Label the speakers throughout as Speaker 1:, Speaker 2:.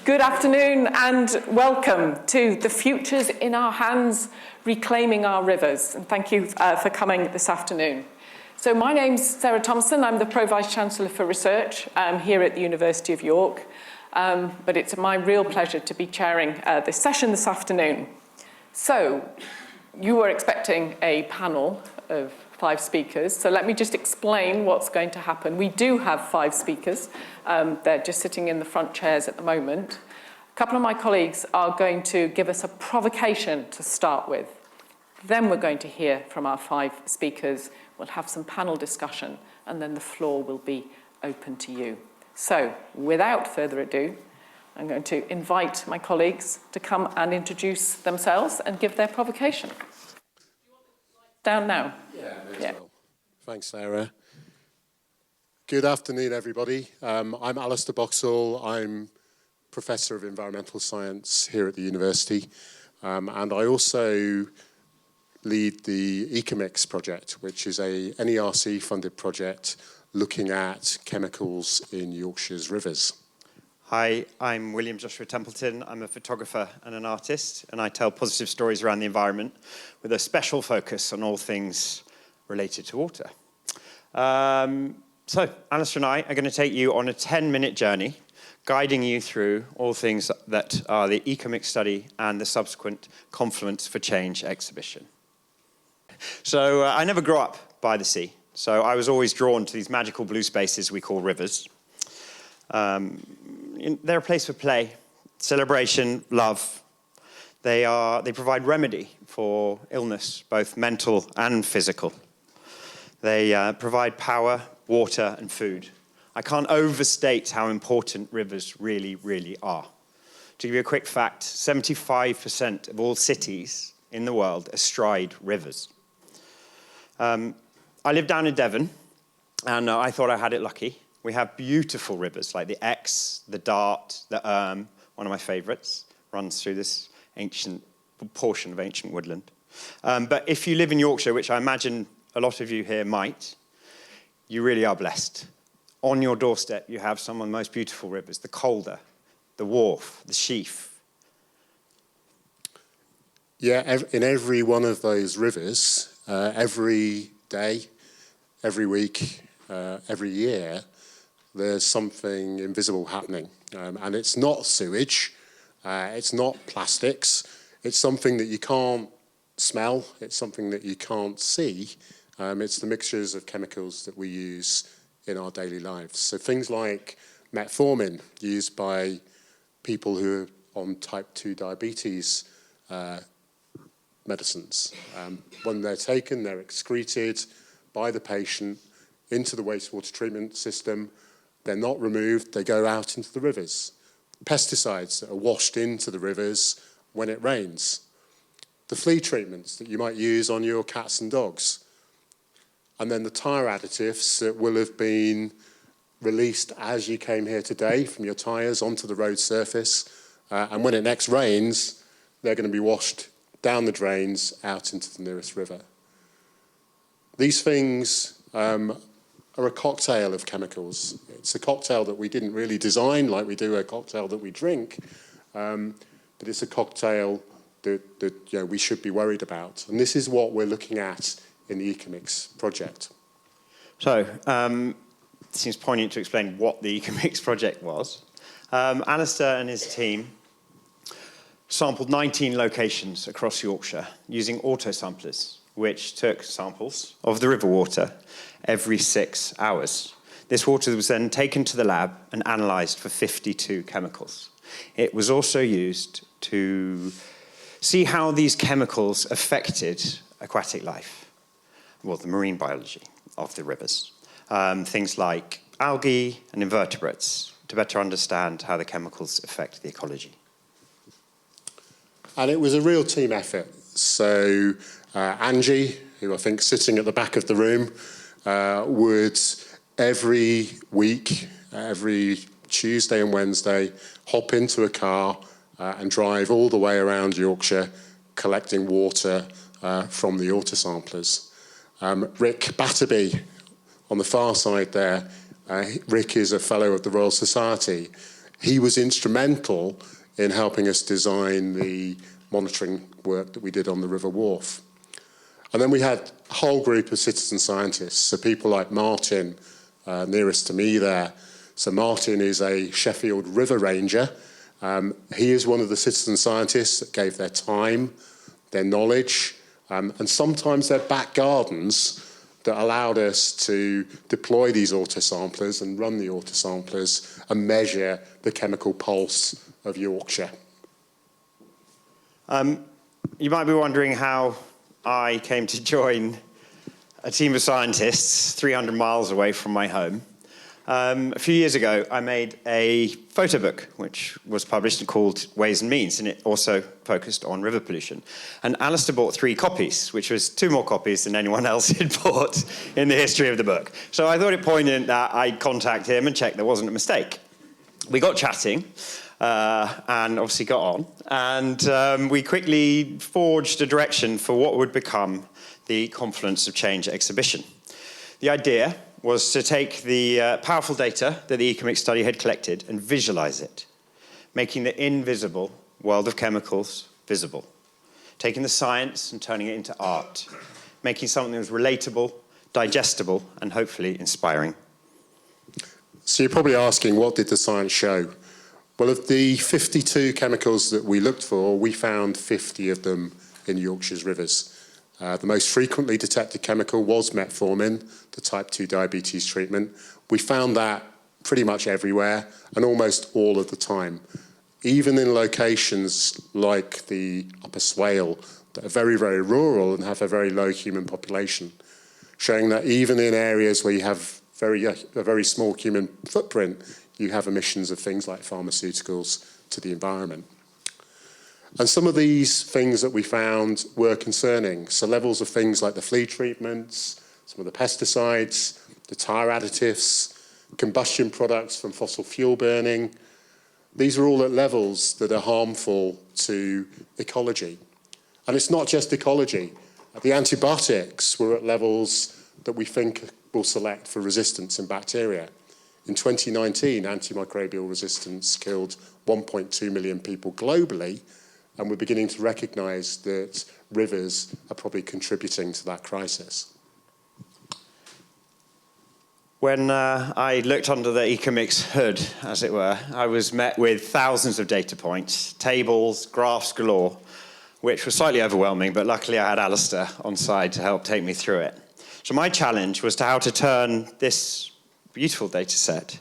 Speaker 1: Good afternoon and welcome to The Futures in Our Hands, Reclaiming Our Rivers. And thank you for coming this afternoon. So my name's Sarah Thompson. I'm the Pro-Vice-Chancellor for Research here at the University of York. But it's my real pleasure to be chairing this session this afternoon. So you were expecting a panel of 5 speakers. So let me just explain what's going to happen. We do have 5 speakers. They're just sitting in the front chairs at the moment. A couple of my colleagues are going to give us a provocation to start with. Then we're going to hear from our 5 speakers. We'll have some panel discussion, and then the floor will be open to you. So without further ado, I'm going to invite my colleagues to come and introduce themselves and give their provocation. Down now.
Speaker 2: Yeah, may as well. Thanks, Sarah. Good afternoon, everybody. I'm Alistair Boxall. I'm Professor of Environmental Science here at the university. And I also lead the EcoMix project, which is a NERC-funded project looking at chemicals in Yorkshire's rivers.
Speaker 3: Hi, I'm William Joshua Templeton. I'm a photographer and an artist, and I tell positive stories around the environment with a special focus on all things related to water. So Alistair and I are going to take you on a 10-minute journey, guiding you through all things that are the EcoMix study and the subsequent Confluence for Change exhibition. So I never grew up by the sea, so I was always drawn to these magical blue spaces we call rivers. They're a place for play, celebration, love. They provide remedy for illness, both mental and physical. They provide power, water, and food. I can't overstate how important rivers really, really are. To give you a quick fact, 75% of all cities in the world astride rivers. I live down in Devon, and I thought I had it lucky. We have beautiful rivers like the Exe, the Dart, the one of my favourites, runs through this ancient portion of ancient woodland. But if you live in Yorkshire, which I imagine a lot of you here might, you really are blessed. On your doorstep, you have some of the most beautiful rivers, the Calder, the Wharfe, the Sheaf.
Speaker 2: Yeah, in every one of those rivers, every day, every week, every year, there's something invisible happening. And it's not sewage, it's not plastics, it's something that you can't smell, it's something that you can't see. It's the mixtures of chemicals that we use in our daily lives. So things like metformin, used by people who are on type 2 diabetes medicines. When they're taken, they're excreted by the patient into the wastewater treatment system. They're not removed, they go out into the rivers. Pesticides that are washed into the rivers when it rains. The flea treatments that you might use on your cats and dogs. And then the tyre additives that will have been released as you came here today from your tyres onto the road surface. And when it next rains, they're going to be washed down the drains out into the nearest river. These things are a cocktail of chemicals. It's a cocktail that we didn't really design like we do a cocktail that we drink, but it's a cocktail that we should be worried about. And this is what we're looking at in the EcoMix project.
Speaker 3: So, it seems poignant to explain what the EcoMix project was. Alistair and his team sampled 19 locations across Yorkshire using autosamplers, which took samples of the river water every 6 hours. This water was then taken to the lab and analysed for 52 chemicals. It was also used to see how these chemicals affected aquatic life, well, the marine biology of the rivers. Things like algae and invertebrates, to better understand how the chemicals affect the ecology.
Speaker 2: And it was a real team effort. So Angie, who I think is sitting at the back of the room, would every week, every Tuesday and Wednesday, hop into a car and drive all the way around Yorkshire, collecting water from the autosamplers. Rick Batterby, on the far side there, Rick is a fellow of the Royal Society. He was instrumental in helping us design the monitoring work that we did on the River Wharfe. And then we had a whole group of citizen scientists, so people like Martin, nearest to me there. So Martin is a Sheffield River Ranger. He is one of the citizen scientists that gave their time, their knowledge, and sometimes their back gardens that allowed us to deploy these autosamplers and run the autosamplers and measure the chemical pulse of Yorkshire.
Speaker 3: You might be wondering how I came to join a team of scientists 300 miles away from my home. A few years ago, I made a photo book, which was published and called Ways and Means, and it also focused on river pollution. And Alistair bought 3 copies, which was 2 more copies than anyone else had bought in the history of the book. So I thought it poignant that I'd contact him and check there wasn't a mistake. We got chatting, and obviously got on, and we quickly forged a direction for what would become the Confluence of Change exhibition. The idea was to take the powerful data that the Economic study had collected and visualize it, making the invisible world of chemicals visible, taking the science and turning it into art, making something that was relatable, digestible, and hopefully inspiring.
Speaker 2: So you're probably asking, what did the science show? Well, of the 52 chemicals that we looked for, we found 50 of them in Yorkshire's rivers. The most frequently detected chemical was metformin, the type 2 diabetes treatment. We found that pretty much everywhere and almost all of the time, even in locations like the Upper Swale that are very, very rural and have a very low human population, showing that even in areas where you have a very small human footprint, you have emissions of things like pharmaceuticals to the environment. And some of these things that we found were concerning. So levels of things like the flea treatments, some of the pesticides, the tire additives, combustion products from fossil fuel burning. These are all at levels that are harmful to ecology. And it's not just ecology. The antibiotics were at levels that we think will select for resistance in bacteria. In 2019, antimicrobial resistance killed 1.2 million people globally, and we're beginning to recognise that rivers are probably contributing to that crisis.
Speaker 3: When I looked under the Ecomix hood, as it were, I was met with thousands of data points, tables, graphs galore, which was slightly overwhelming, but luckily I had Alistair on side to help take me through it. So my challenge was how to turn this beautiful data set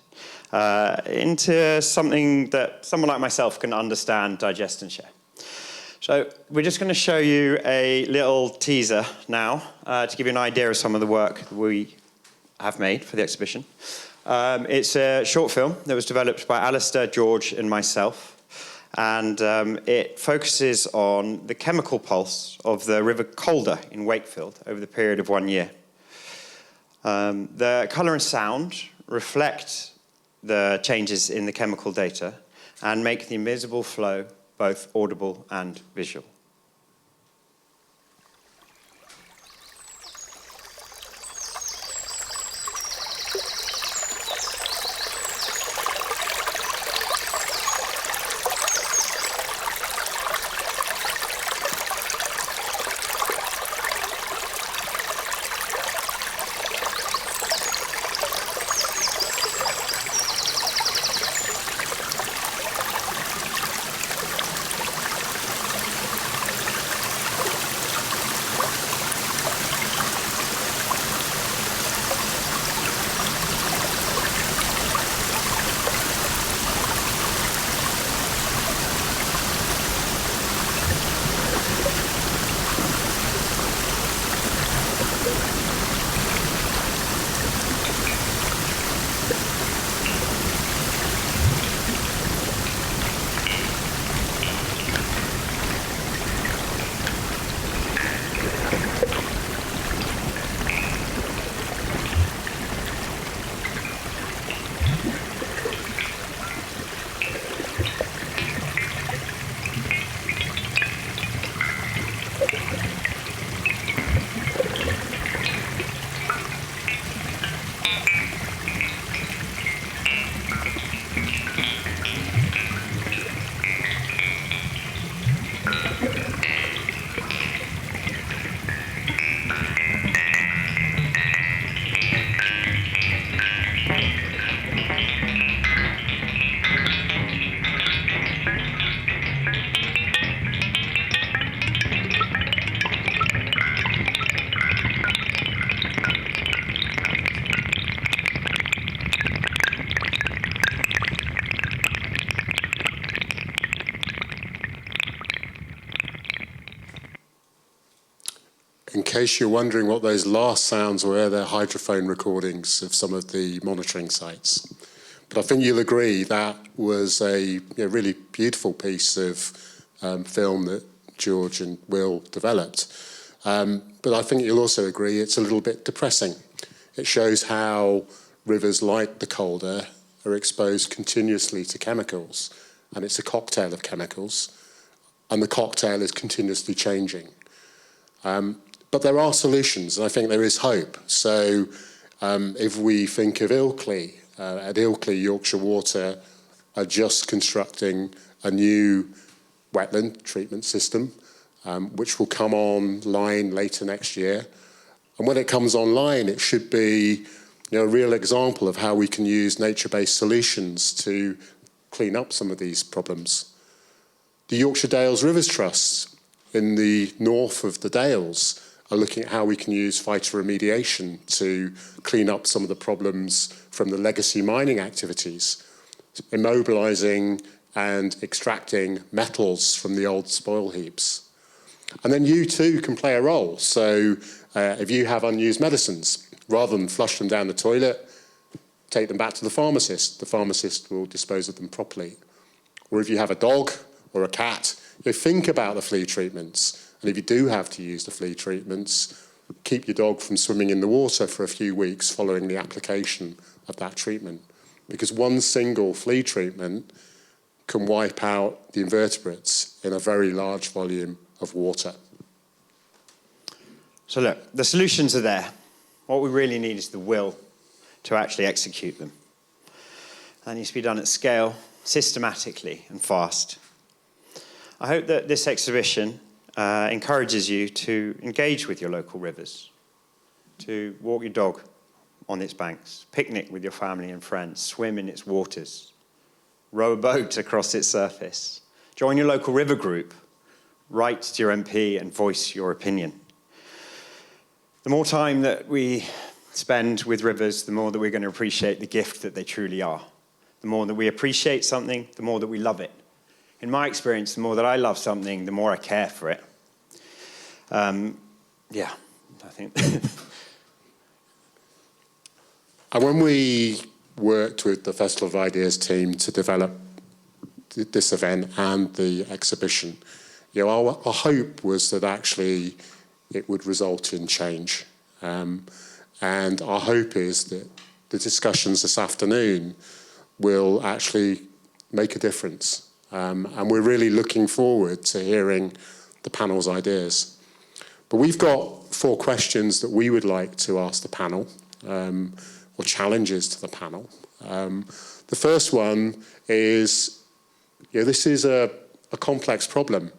Speaker 3: into something that someone like myself can understand, digest, and share. So we're just going to show you a little teaser now to give you an idea of some of the work that we have made for the exhibition. It's a short film that was developed by Alistair, George, and myself, and it focuses on the chemical pulse of the River Calder in Wakefield over the period of 1 year. The colour and sound reflect the changes in the chemical data and make the invisible flow both audible and visual.
Speaker 2: in case you're wondering what those last sounds were, they're hydrophone recordings of some of the monitoring sites. But I think you'll agree that was a really beautiful piece of film that George and Will developed. But I think you'll also agree it's a little bit depressing. It shows how rivers like the Calder are exposed continuously to chemicals, and it's a cocktail of chemicals, and the cocktail is continuously changing. But there are solutions, and I think there is hope. So if we think of Ilkley, at Ilkley, Yorkshire Water are just constructing a new wetland treatment system, which will come online later next year. And when it comes online, it should be a real example of how we can use nature-based solutions to clean up some of these problems. The Yorkshire Dales Rivers Trust in the north of the Dales are looking at how we can use phytoremediation to clean up some of the problems from the legacy mining activities, immobilising and extracting metals from the old spoil heaps. And then you too can play a role. So if you have unused medicines, rather than flush them down the toilet, take them back to the pharmacist will dispose of them properly. Or if you have a dog or a cat, think about the flea treatments. And if you do have to use the flea treatments, keep your dog from swimming in the water for a few weeks following the application of that treatment. Because one single flea treatment can wipe out the invertebrates in a very large volume of water.
Speaker 3: So look, the solutions are there. What we really need is the will to actually execute them. That needs to be done at scale, systematically and fast. I hope that this exhibition encourages you to engage with your local rivers, to walk your dog on its banks, picnic with your family and friends, swim in its waters, row a boat across its surface, join your local river group, write to your MP and voice your opinion. The more time that we spend with rivers, the more that we're going to appreciate the gift that they truly are. The more that we appreciate something, the more that we love it. In my experience, the more that I love something, the more I care for it. Yeah, I think.
Speaker 2: And when we worked with the Festival of Ideas team to develop this event and the exhibition, our hope was that actually it would result in change. And our hope is that the discussions this afternoon will actually make a difference. And we're really looking forward to hearing the panel's ideas. But we've got 4 questions that we would like to ask the panel, or challenges to the panel. The first one is, this is a complex problem.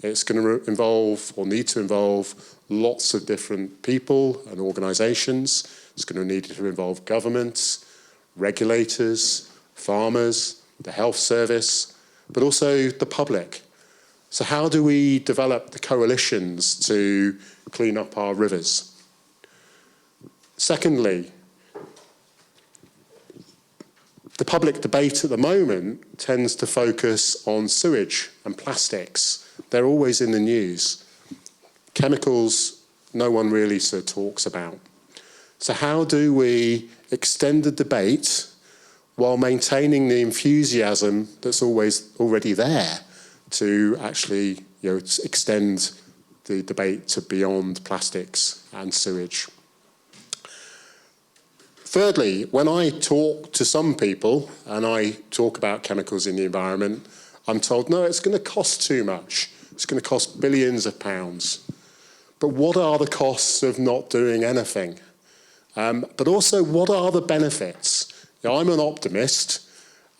Speaker 2: It's going to involve, or need to involve, lots of different people and organisations. It's going to need to involve governments, regulators, farmers, the health service, but also the public. So how do we develop the coalitions to clean up our rivers? Secondly, the public debate at the moment tends to focus on sewage and plastics. They're always in the news. Chemicals, no one really talks about. So how do we extend the debate while maintaining the enthusiasm that's already there to actually extend the debate to beyond plastics and sewage? Thirdly, when I talk to some people and I talk about chemicals in the environment, I'm told, no, it's going to cost too much. It's going to cost billions of pounds. But what are the costs of not doing anything? But also, what are the benefits? I'm an optimist,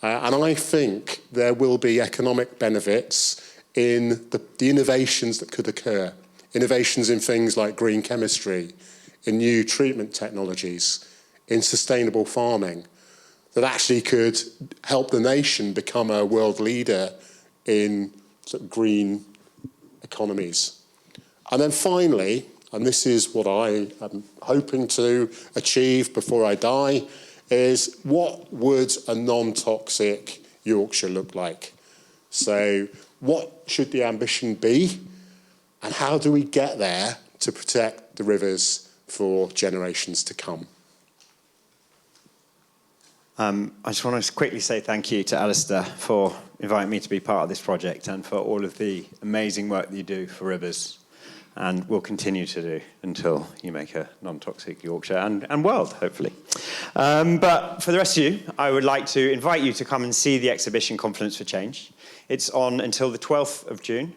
Speaker 2: and I think there will be economic benefits in the innovations that could occur. Innovations in things like green chemistry, in new treatment technologies, in sustainable farming, that actually could help the nation become a world leader in green economies. And then finally, and this is what I am hoping to achieve before I die, is what would a non-toxic Yorkshire look like? So what should the ambition be? And how do we get there to protect the rivers for generations to come.
Speaker 3: I just want to quickly say thank you to Alistair for inviting me to be part of this project and for all of the amazing work that you do for rivers and will continue to do until you make a non-toxic Yorkshire and world, hopefully. But for the rest of you, I would like to invite you to come and see the exhibition Confidence for Change. It's on until the 12th of June,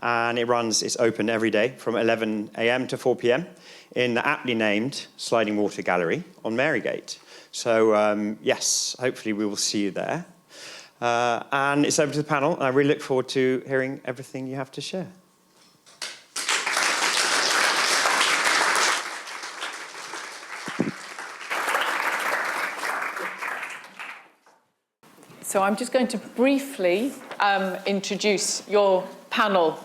Speaker 3: and it's open every day from 11 a.m. to 4 p.m. in the aptly named Sliding Water Gallery on Marygate. So, yes, hopefully we will see you there. And it's over to the panel, and I really look forward to hearing everything you have to share.
Speaker 1: So I'm just going to briefly introduce your panel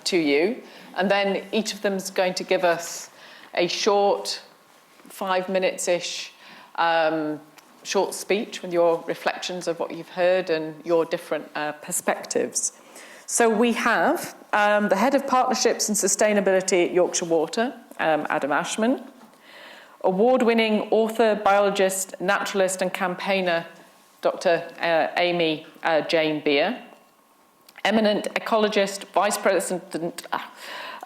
Speaker 1: to you, and then each of them is going to give us a short, 5 minutes-ish, short speech with your reflections of what you've heard and your different perspectives. So we have the Head of Partnerships and Sustainability at Yorkshire Water, Adam Ashman, award-winning author, biologist, naturalist and campaigner, Dr. Amy Jane Beer, eminent ecologist, Vice-President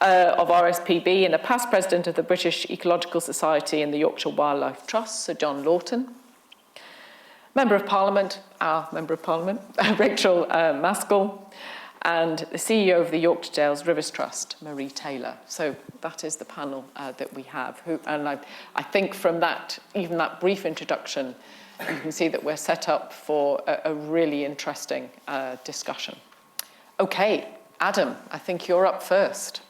Speaker 1: of RSPB and a past President of the British Ecological Society and the Yorkshire Wildlife Trust, Sir John Lawton, Member of Parliament, our Member of Parliament, Rachael Maskell, and the CEO of the Yorkshire Dales Rivers Trust, Marie Taylor. So that is the panel that we have. And I think from that, even that brief introduction, you can see that we're set up for a really interesting discussion. Okay, Adam, I think you're up first.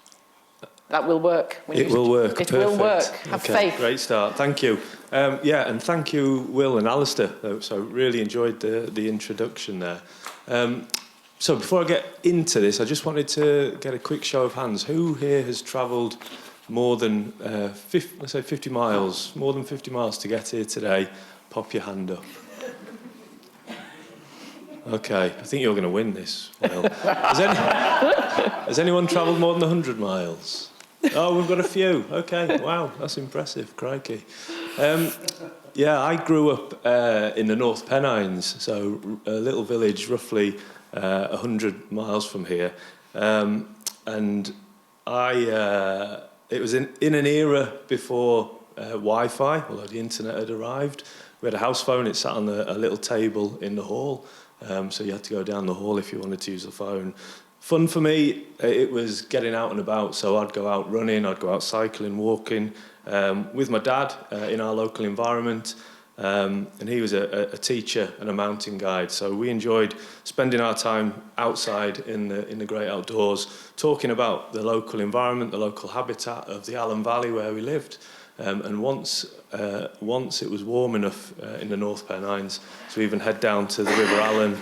Speaker 1: That will work.
Speaker 4: It will work.
Speaker 1: It
Speaker 4: Perfect.
Speaker 1: will work. Have faith.
Speaker 4: Great start. Thank you. Yeah, and thank you, Will and Alistair. So really enjoyed the introduction there. So before I get into this, I just wanted to get a quick show of hands. Who here has travelled more than 50 miles, more than 50 miles to get here today? Pop your hand up. Okay, I think you're going to win this, Will. Has anyone travelled more than 100 miles? Oh, we've got a few. Okay, wow, that's impressive, crikey. Yeah, I grew up in the North Pennines, so a little village roughly 100 miles from here. And it was in an era before Wi-Fi, although the internet had arrived. We had a house phone, it sat on a little table in the hall, so you had to go down the hall if you wanted to use the phone. Fun for me, it was getting out and about, so I'd go out running, I'd go out cycling, walking, with my dad in our local environment, and he was a teacher and a mountain guide, so we enjoyed spending our time outside in the great outdoors, talking about the local environment, the local habitat of the Allen Valley where we lived. And once it was warm enough in the North Pennines to even head down to the River Allen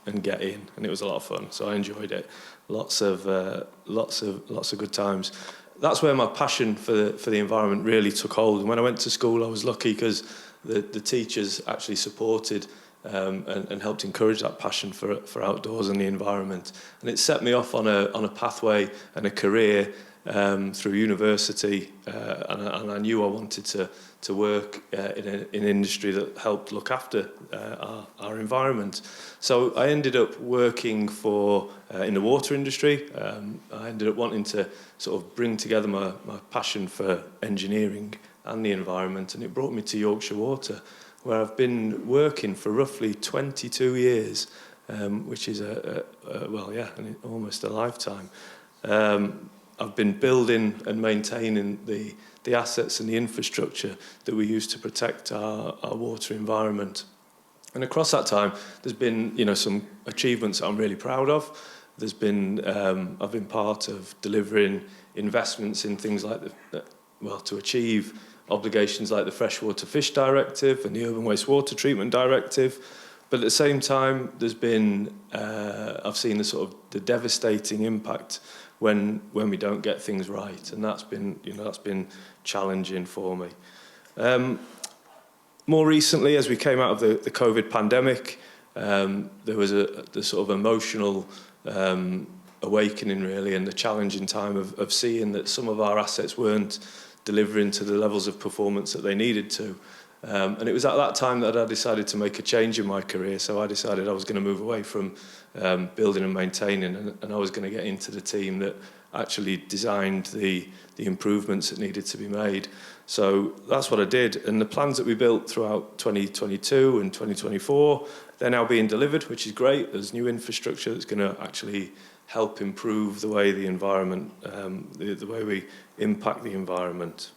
Speaker 4: and get in, and it was a lot of fun. So I enjoyed it. Lots of good times. That's where my passion for the environment really took hold. And when I went to school, I was lucky because the teachers actually supported and helped encourage that passion for outdoors and the environment. And it set me off on a pathway and a career through university, and I knew I wanted to work in an industry that helped look after our environment. So I ended up working in the water industry. I ended up wanting to sort of bring together my passion for engineering and the environment, and it brought me to Yorkshire Water, where I've been working for roughly 22 years, which is almost a lifetime. I've been building and maintaining the assets and the infrastructure that we use to protect our water environment. And across that time, there's been some achievements that I'm really proud of. There's been I've been part of delivering investments in things like to achieve obligations like the Freshwater Fish Directive and the Urban Wastewater Treatment Directive. But at the same time, there's been I've seen the devastating impact when we don't get things right, and that's been challenging for me. More recently, as we came out of the COVID pandemic, there was the sort of emotional awakening really, and the challenging time of seeing that some of our assets weren't delivering to the levels of performance that they needed to. And it was at that time that I decided to make a change in my career. So I decided I was going to move away from building and maintaining, and I was going to get into the team that actually designed the improvements that needed to be made. So that's what I did. And the plans that we built throughout 2022 and 2024, they're now being delivered, which is great. There's new infrastructure that's going to actually help improve the way the environment, the way we impact the environment.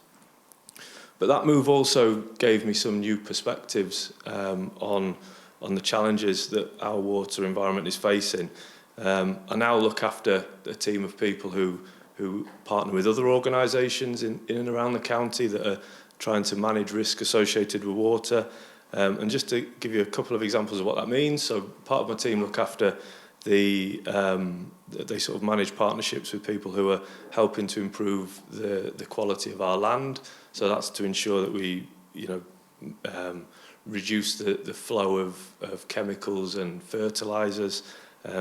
Speaker 4: But that move also gave me some new perspectives on the challenges that our water environment is facing. I now look after a team of people who partner with other organisations in and around the county that are trying to manage risk associated with water. And just to give you a couple of examples of what that means, so part of my team look after they sort of manage partnerships with people who are helping to improve the quality of our land. So that's to ensure that we, reduce the flow of chemicals and fertilisers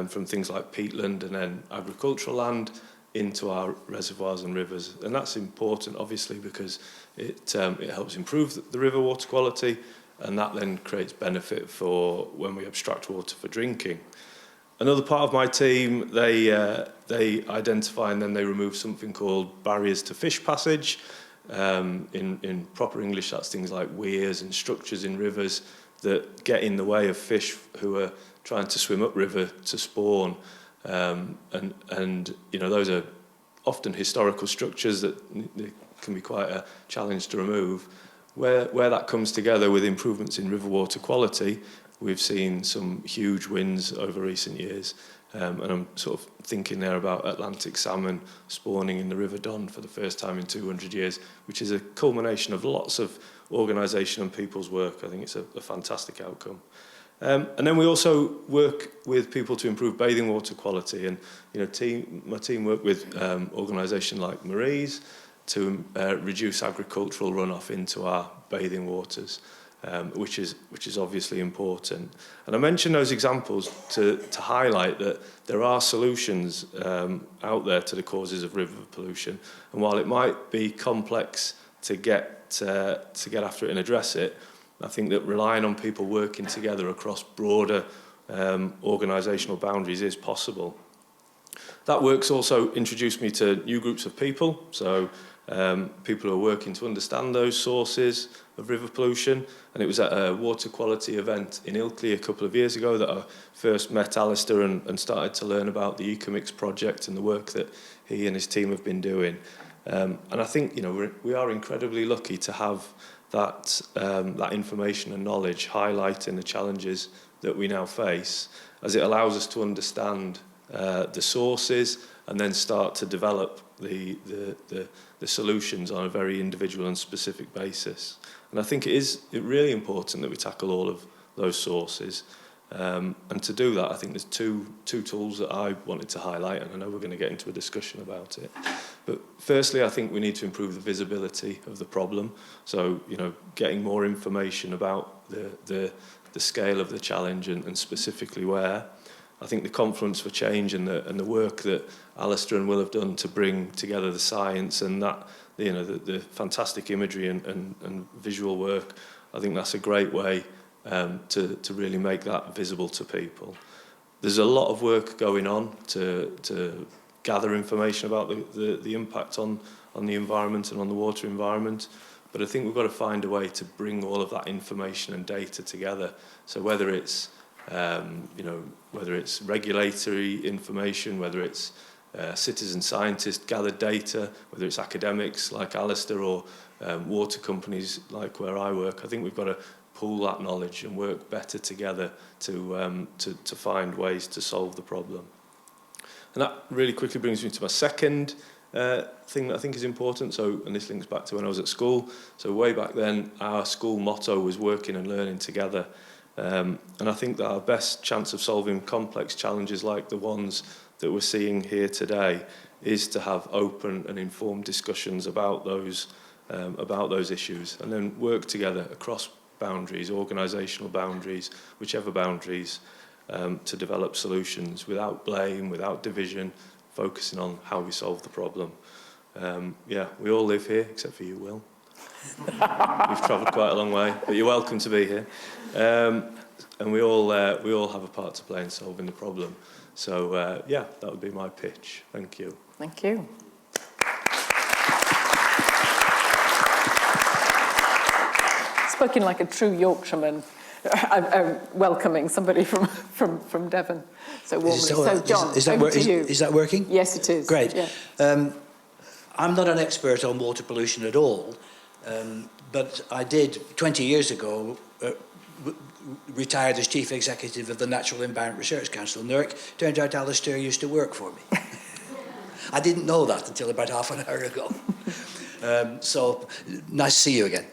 Speaker 4: from things like peatland and then agricultural land into our reservoirs and rivers. And that's important, obviously, because it helps improve the river water quality, and that then creates benefit for when we abstract water for drinking. Another part of my team, they identify and then they remove something called barriers to fish passage. In proper English, that's things like weirs and structures in rivers that get in the way of fish who are trying to swim upriver to spawn. And those are often historical structures that can be quite a challenge to remove. Where that comes together with improvements in river water quality, we've seen some huge wins over recent years. And I'm sort of thinking there about Atlantic salmon spawning in the River Don for the first time in 200 years, which is a culmination of lots of organisation and people's work. I think it's a fantastic outcome. And then we also work with people to improve bathing water quality. And my team work with organisations like Marie's to reduce agricultural runoff into our bathing waters. Which is obviously important. And I mention those examples to highlight that there are solutions out there to the causes of river pollution. And while it might be complex to get after it and address it, I think that relying on people working together across broader organisational boundaries is possible. That work's also introduced me to new groups of people. So people who are working to understand those sources of river pollution. And it was at a water quality event in Ilkley a couple of years ago that I first met Alistair and started to learn about the Ecomix project and the work that he and his team have been doing. And I think we are incredibly lucky to have that information and knowledge highlighting the challenges that we now face, as it allows us to understand the sources and then start to develop the solutions on a very individual and specific basis. And I think it is really important that we tackle all of those sources. And to do that, I think there's two tools that I wanted to highlight, and I know we're going to get into a discussion about it. But firstly, I think we need to improve the visibility of the problem. So, getting more information about the scale of the challenge and specifically where. I think the Confluence for Change and the work that Alistair and Will have done to bring together the science and that, the fantastic imagery and visual work, I think that's a great way to really make that visible to people. There's a lot of work going on to gather information about the impact on the environment and on the water environment, but I think we've got to find a way to bring all of that information and data together. So whether it's regulatory information, whether it's citizen scientists gathered data, whether it's academics like Alistair or water companies like where I work, I think we've got to pool that knowledge and work better together to find ways to solve the problem. And that really quickly brings me to my second thing that I think is important. So, and this links back to when I was at school. So way back then, our school motto was working and learning together. And I think that our best chance of solving complex challenges like the ones that we're seeing here today is to have open and informed discussions about those issues, and then work together across boundaries, organisational boundaries, whichever boundaries, to develop solutions without blame, without division, focusing on how we solve the problem. Yeah, we all live here, except for you, Will. We've travelled quite a long way, but you're welcome to be here. And we all have a part to play in solving the problem. So, yeah, that would be my pitch. Thank you.
Speaker 1: Thank you. Spoken like a true Yorkshireman, welcoming somebody from Devon so warmly. So, John, over to you.
Speaker 5: Is that working?
Speaker 1: Yes, it is.
Speaker 5: Great.
Speaker 1: Yeah.
Speaker 5: I'm not an expert on water pollution at all, but I did, 20 years ago, retired as Chief Executive of the Natural Environment Research Council, NERC. Turned out Alistair used to work for me. I didn't know that until about half an hour ago. So, nice to see you again.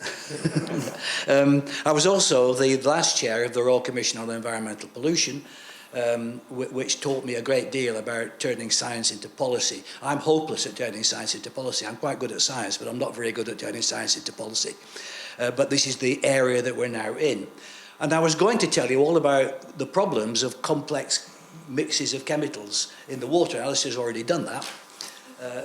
Speaker 5: I was also the last chair of the Royal Commission on Environmental Pollution, which taught me a great deal about turning science into policy. I'm hopeless at turning science into policy. I'm quite good at science, but I'm not very good at turning science into policy. But this is the area that we're now in. And I was going to tell you all about the problems of complex mixes of chemicals in the water. Alistair's already done that.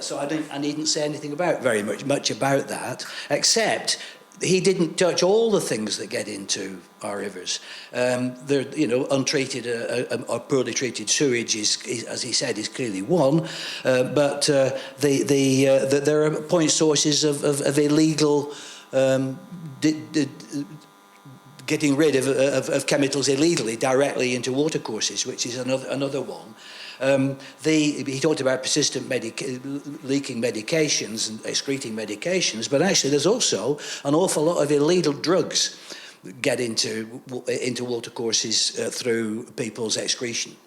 Speaker 5: So I needn't say anything about very much about that, except he didn't touch all the things that get into our rivers. Untreated or poorly treated sewage is, as he said, is clearly one. But there are point sources of illegal getting rid of chemicals illegally directly into watercourses, which is another one. He talked about persistent leaking medications and excreting medications, but actually there's also an awful lot of illegal drugs get into watercourses through people's excretion.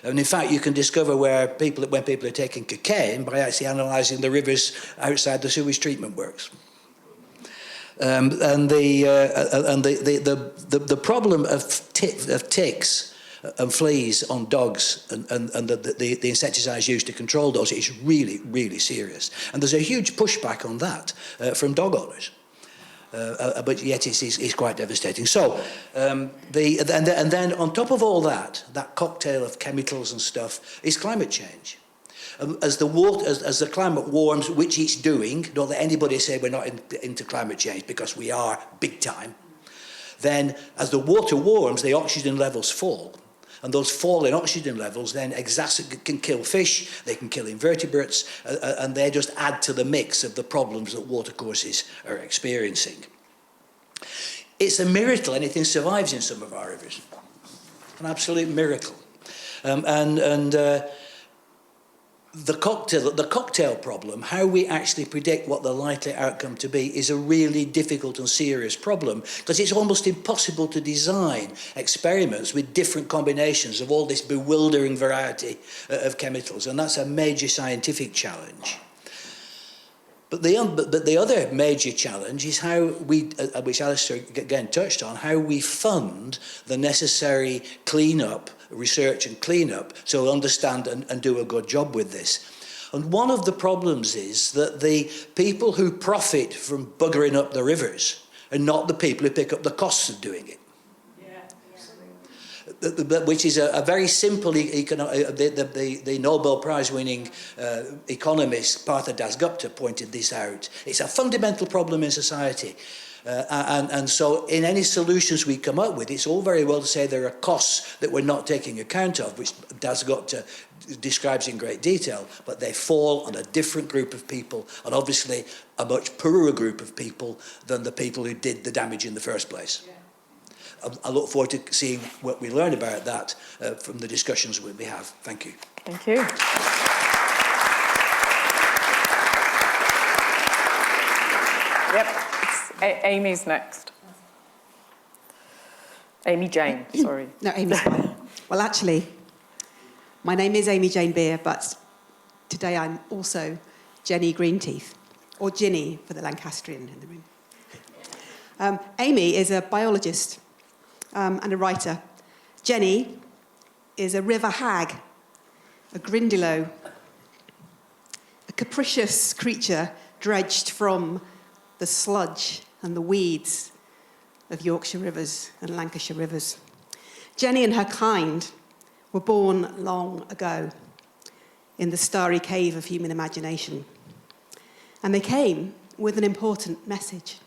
Speaker 5: And in fact, you can discover when people are taking cocaine by actually analysing the rivers outside the sewage treatment works. And the problem of ticks and fleas on dogs and the insecticides used to control those is really, really serious. And there's a huge pushback on that from dog owners. But yet it's quite devastating. So, and then on top of all that cocktail of chemicals and stuff is climate change. As the climate warms, which it's doing, don't let anybody say we're not into climate change, because we are big time. Then, as the water warms, the oxygen levels fall. And those falling oxygen levels then can kill fish, they can kill invertebrates, and they just add to the mix of the problems that watercourses are experiencing. It's a miracle anything survives in some of our rivers. An absolute miracle. The cocktail problem, how we actually predict what the likely outcome to be, is a really difficult and serious problem, because it's almost impossible to design experiments with different combinations of all this bewildering variety of chemicals, and that's a major scientific challenge. But the other major challenge is how we, which Alistair again touched on, how we fund the necessary clean-up, research and clean-up, so we'll understand and do a good job with this. And one of the problems is that the people who profit from buggering up the rivers are not the people who pick up the costs of doing it. Which is a very simple, the Nobel Prize-winning economist Partha Dasgupta pointed this out. It's a fundamental problem in society. And so in any solutions we come up with, it's all very well to say there are costs that we're not taking account of, which Dasgupta describes in great detail, but they fall on a different group of people, and obviously a much poorer group of people than the people who did the damage in the first place. Yeah. I look forward to seeing what we learn about that from the discussions we have. Thank you.
Speaker 1: Thank you. Yep, Amy's next. Amy Jane, sorry.
Speaker 6: No, Amy's fine. Well, actually, my name is Amy Jane Beer, but today I'm also Jenny Greenteeth, or Ginny for the Lancastrian in the room. Amy is a biologist and a writer. Jenny is a river hag, a grindilo, a capricious creature dredged from the sludge and the weeds of Yorkshire rivers and Lancashire rivers. Jenny and her kind were born long ago in the starry cave of human imagination. And they came with an important message,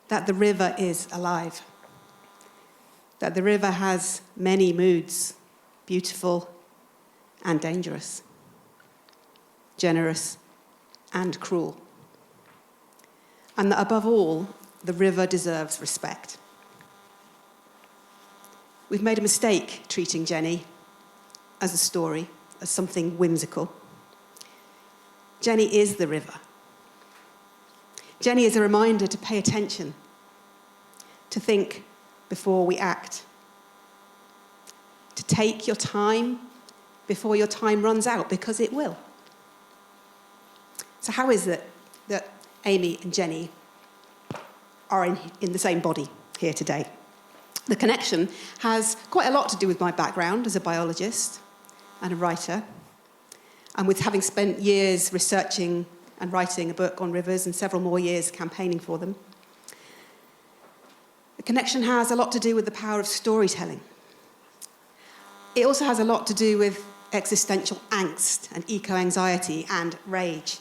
Speaker 6: that the river is alive, that the river has many moods, beautiful and dangerous, generous and cruel, and that above all, the river deserves respect. We've made a mistake treating Jenny as a story, as something whimsical. Jenny is the river. Jenny is a reminder to pay attention, to think before we act, to take your time before your time runs out, because it will. So how is it that Amy and Jenny are in the same body here today? The connection has quite a lot to do with my background as a biologist and a writer, and with having spent years researching and writing a book on rivers and several more years campaigning for them. The connection has a lot to do with the power of storytelling. It also has a lot to do with existential angst and eco-anxiety and rage.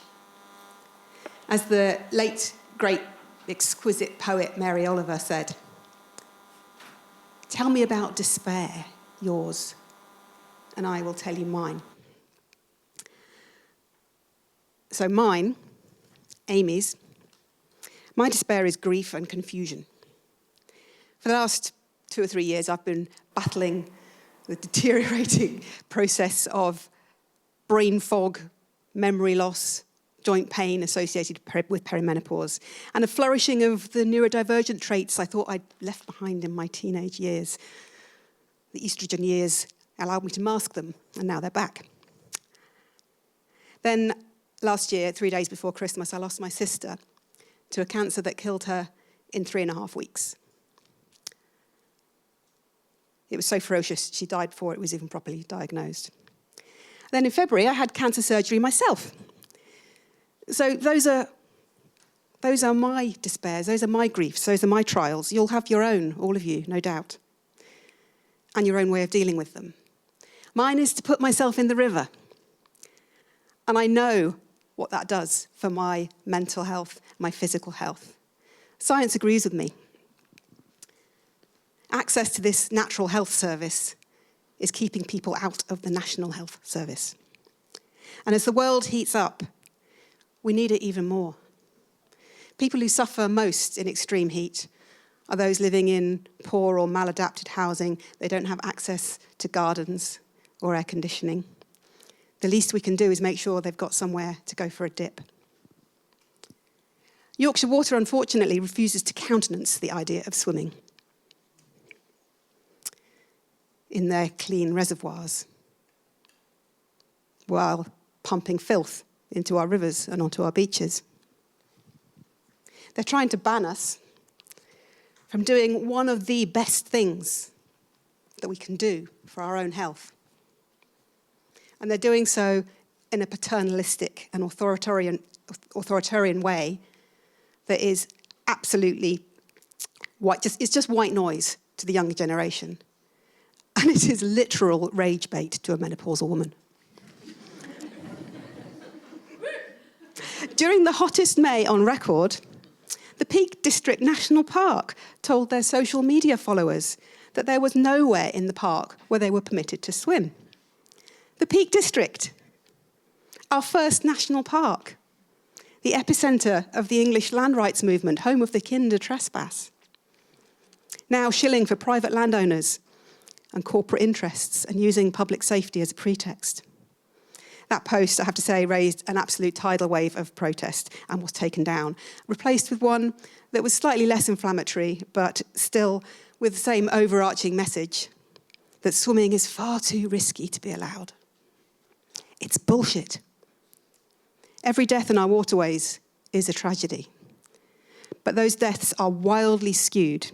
Speaker 6: As the late, great, exquisite poet Mary Oliver said, "Tell me about despair, yours, and I will tell you mine." So mine, Amy's, my despair is grief and confusion. For the last 2 or 3 years, I've been battling the deteriorating process of brain fog, memory loss, joint pain associated with perimenopause, and a flourishing of the neurodivergent traits I thought I'd left behind in my teenage years. The estrogen years allowed me to mask them, and now they're back. Then last year, 3 days before Christmas, I lost my sister to a cancer that killed her in 3.5 weeks. It was so ferocious, she died before it was even properly diagnosed. Then in February, I had cancer surgery myself. So those are my despairs, those are my griefs, those are my trials. You'll have your own, all of you, no doubt, and your own way of dealing with them. Mine is to put myself in the river. And I know what that does for my mental health, my physical health. Science agrees with me. Access to this natural health service is keeping people out of the National Health Service. And as the world heats up, we need it even more. People who suffer most in extreme heat are those living in poor or maladapted housing. They don't have access to gardens or air conditioning. The least we can do is make sure they've got somewhere to go for a dip. Yorkshire Water, unfortunately, refuses to countenance the idea of swimming in their clean reservoirs while pumping filth into our rivers and onto our beaches. They're trying to ban us from doing one of the best things that we can do for our own health. And they're doing so in a paternalistic and authoritarian way that is absolutely white. It's just white noise to the younger generation. And it is literal rage bait to a menopausal woman. During the hottest May on record, the Peak District National Park told their social media followers that there was nowhere in the park where they were permitted to swim. The Peak District, our first national park, the epicentre of the English land rights movement, home of the Kinder trespass. Now shilling for private landowners and corporate interests and using public safety as a pretext. That post, I have to say, raised an absolute tidal wave of protest and was taken down, replaced with one that was slightly less inflammatory, but still with the same overarching message that swimming is far too risky to be allowed. It's bullshit. Every death in our waterways is a tragedy. But those deaths are wildly skewed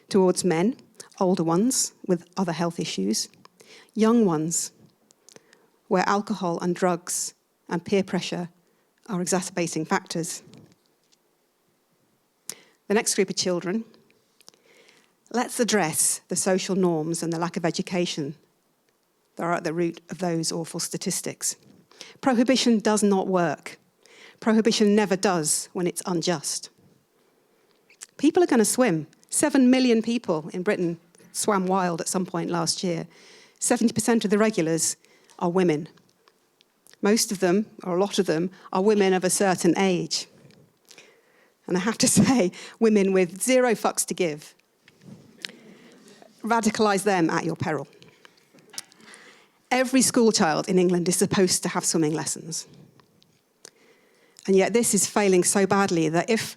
Speaker 6: towards men, older ones with other health issues, young ones where alcohol and drugs and peer pressure are exacerbating factors. The next group of children, Let's address the social norms and the lack of education that are at the root of those awful statistics. Prohibition does not work. Prohibition never does when it's unjust. People are going to swim. 7 million people in Britain swam wild at some point last year. 70% of the regulars are women. Most of them, or a lot of them, are women of a certain age. And I have to say, women with zero fucks to give. Radicalise them at your peril. Every school child in England is supposed to have swimming lessons. And yet this is failing so badly that if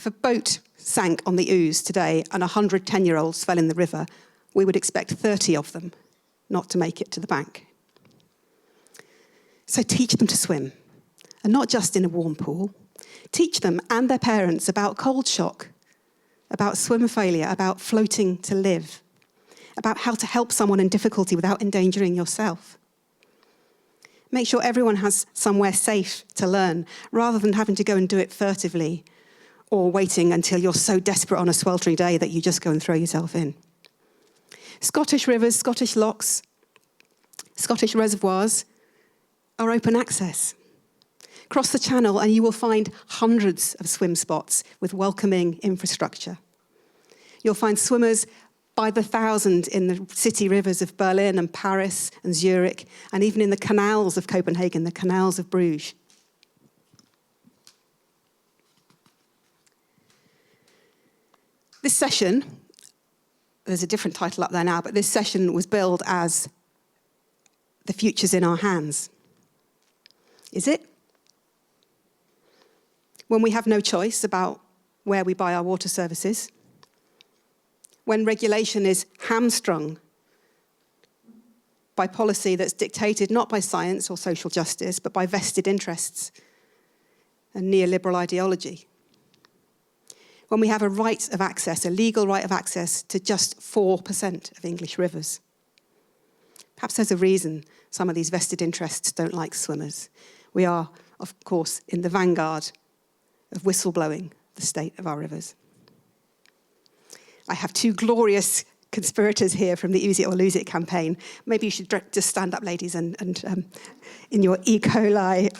Speaker 6: a boat sank on the Ouse today and 100 10-year-olds fell in the river, we would expect 30 of them not to make it to the bank. So teach them to swim, and not just in a warm pool. Teach them and their parents about cold shock, about swim failure, about floating to live, about how to help someone in difficulty without endangering yourself. Make sure everyone has somewhere safe to learn, rather than having to go and do it furtively or waiting until you're so desperate on a sweltering day that you just go and throw yourself in. Scottish rivers, Scottish lochs, Scottish reservoirs are open access. Cross the channel and you will find hundreds of swim spots with welcoming infrastructure. You'll find swimmers by the thousand in the city rivers of Berlin and Paris and Zurich, and even in the canals of Copenhagen, the canals of Bruges. This session, there's a different title up there now, but this session was billed as "The Future's in Our Hands." Is it? When we have no choice about where we buy our water services, when regulation is hamstrung by policy that's dictated not by science or social justice, but by vested interests and neoliberal ideology, when we have a right of access, a legal right of access to just 4% of English rivers. Perhaps there's a reason some of these vested interests don't like swimmers. We are, of course, in the vanguard of whistleblowing the state of our rivers. I have two glorious conspirators here from the Use It or Lose It campaign. Maybe you should just stand up, ladies, and in your E. coli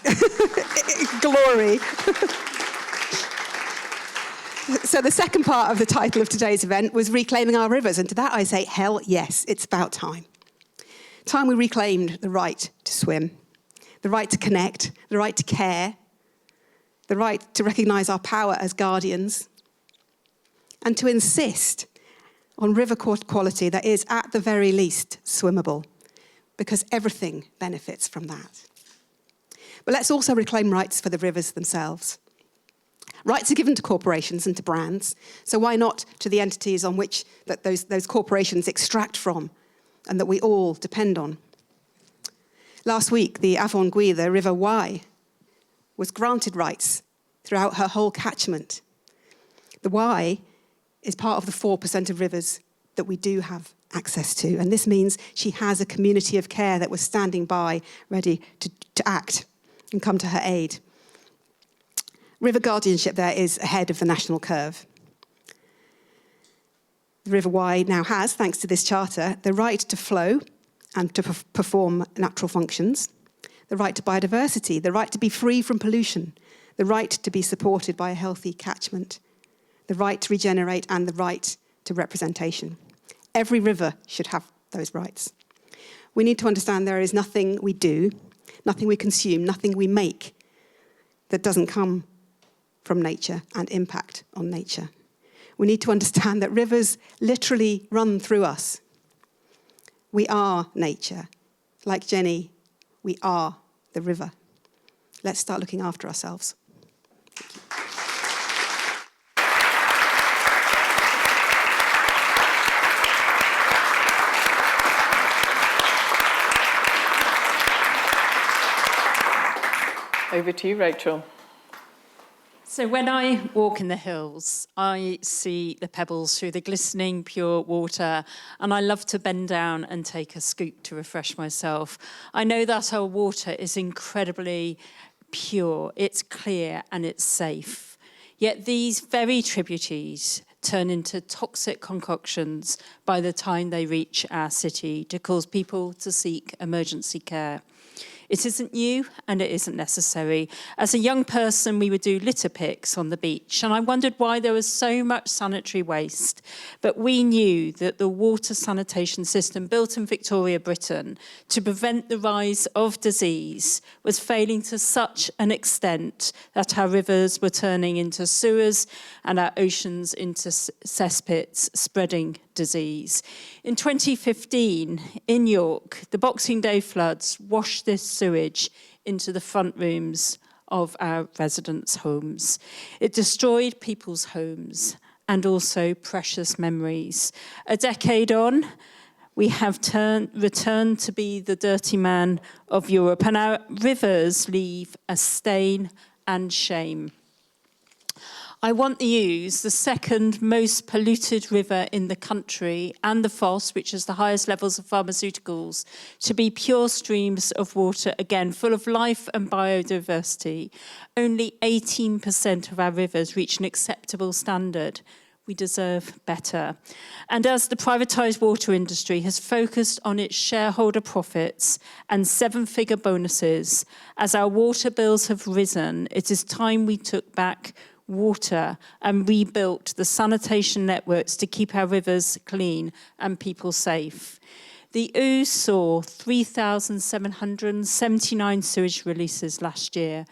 Speaker 6: glory. So the second part of the title of today's event was Reclaiming Our Rivers, and to that I say, hell yes, it's about time. Time we reclaimed the right to swim, the right to connect, the right to care, the right to recognise our power as guardians, and to insist on river quality that is, at the very least, swimmable, because everything benefits from that. But let's also reclaim rights for the rivers themselves. Rights are given to corporations and to brands, so why not to the entities on which that those corporations extract from and that we all depend on? Last week, the Avon Gui, the River Wye, was granted rights throughout her whole catchment. The Wye is part of the 4% of rivers that we do have access to, and this means she has a community of care that was standing by, ready to act and come to her aid. River guardianship there is ahead of the national curve. The River Wye now has, thanks to this charter, the right to flow and to perform natural functions, the right to biodiversity, the right to be free from pollution, the right to be supported by a healthy catchment, the right to regenerate, and the right to representation. Every river should have those rights. We need to understand there is nothing we do, nothing we consume, nothing we make that doesn't come from nature and impact on nature. We need to understand that rivers literally run through us. We are nature. Like Jenny, we are the river. Let's start looking after ourselves.
Speaker 1: Over to you, Rachel.
Speaker 7: So when I walk in the hills, I see the pebbles through the glistening pure water, and I love to bend down and take a scoop to refresh myself. I know that our water is incredibly pure, it's clear and it's safe. Yet these very tributaries turn into toxic concoctions by the time they reach our city to cause people to seek emergency care. It isn't new and it isn't necessary. As a young person, we would do litter picks on the beach, and I wondered why there was so much sanitary waste. But we knew that the water sanitation system built in Victoria, Britain, to prevent the rise of disease was failing to such an extent that our rivers were turning into sewers and our oceans into cesspits, spreading disease. In 2015, in York, the Boxing Day floods washed this sewage into the front rooms of our residents' homes. It destroyed people's homes and also precious memories. A decade on, we have returned to be the dirty man of Europe, and our rivers leave a stain and shame. I want the Ouse, the second most polluted river in the country, and the Foss, which has the highest levels of pharmaceuticals, to be pure streams of water again, full of life and biodiversity. Only 18% of our rivers reach an acceptable standard. We deserve better. And as the privatised water industry has focused on its shareholder profits and seven-figure bonuses, as our water bills have risen, it is time we took back water and rebuilt the sanitation networks to keep our rivers clean and people safe. The Ouse saw 3,779 sewage releases last year,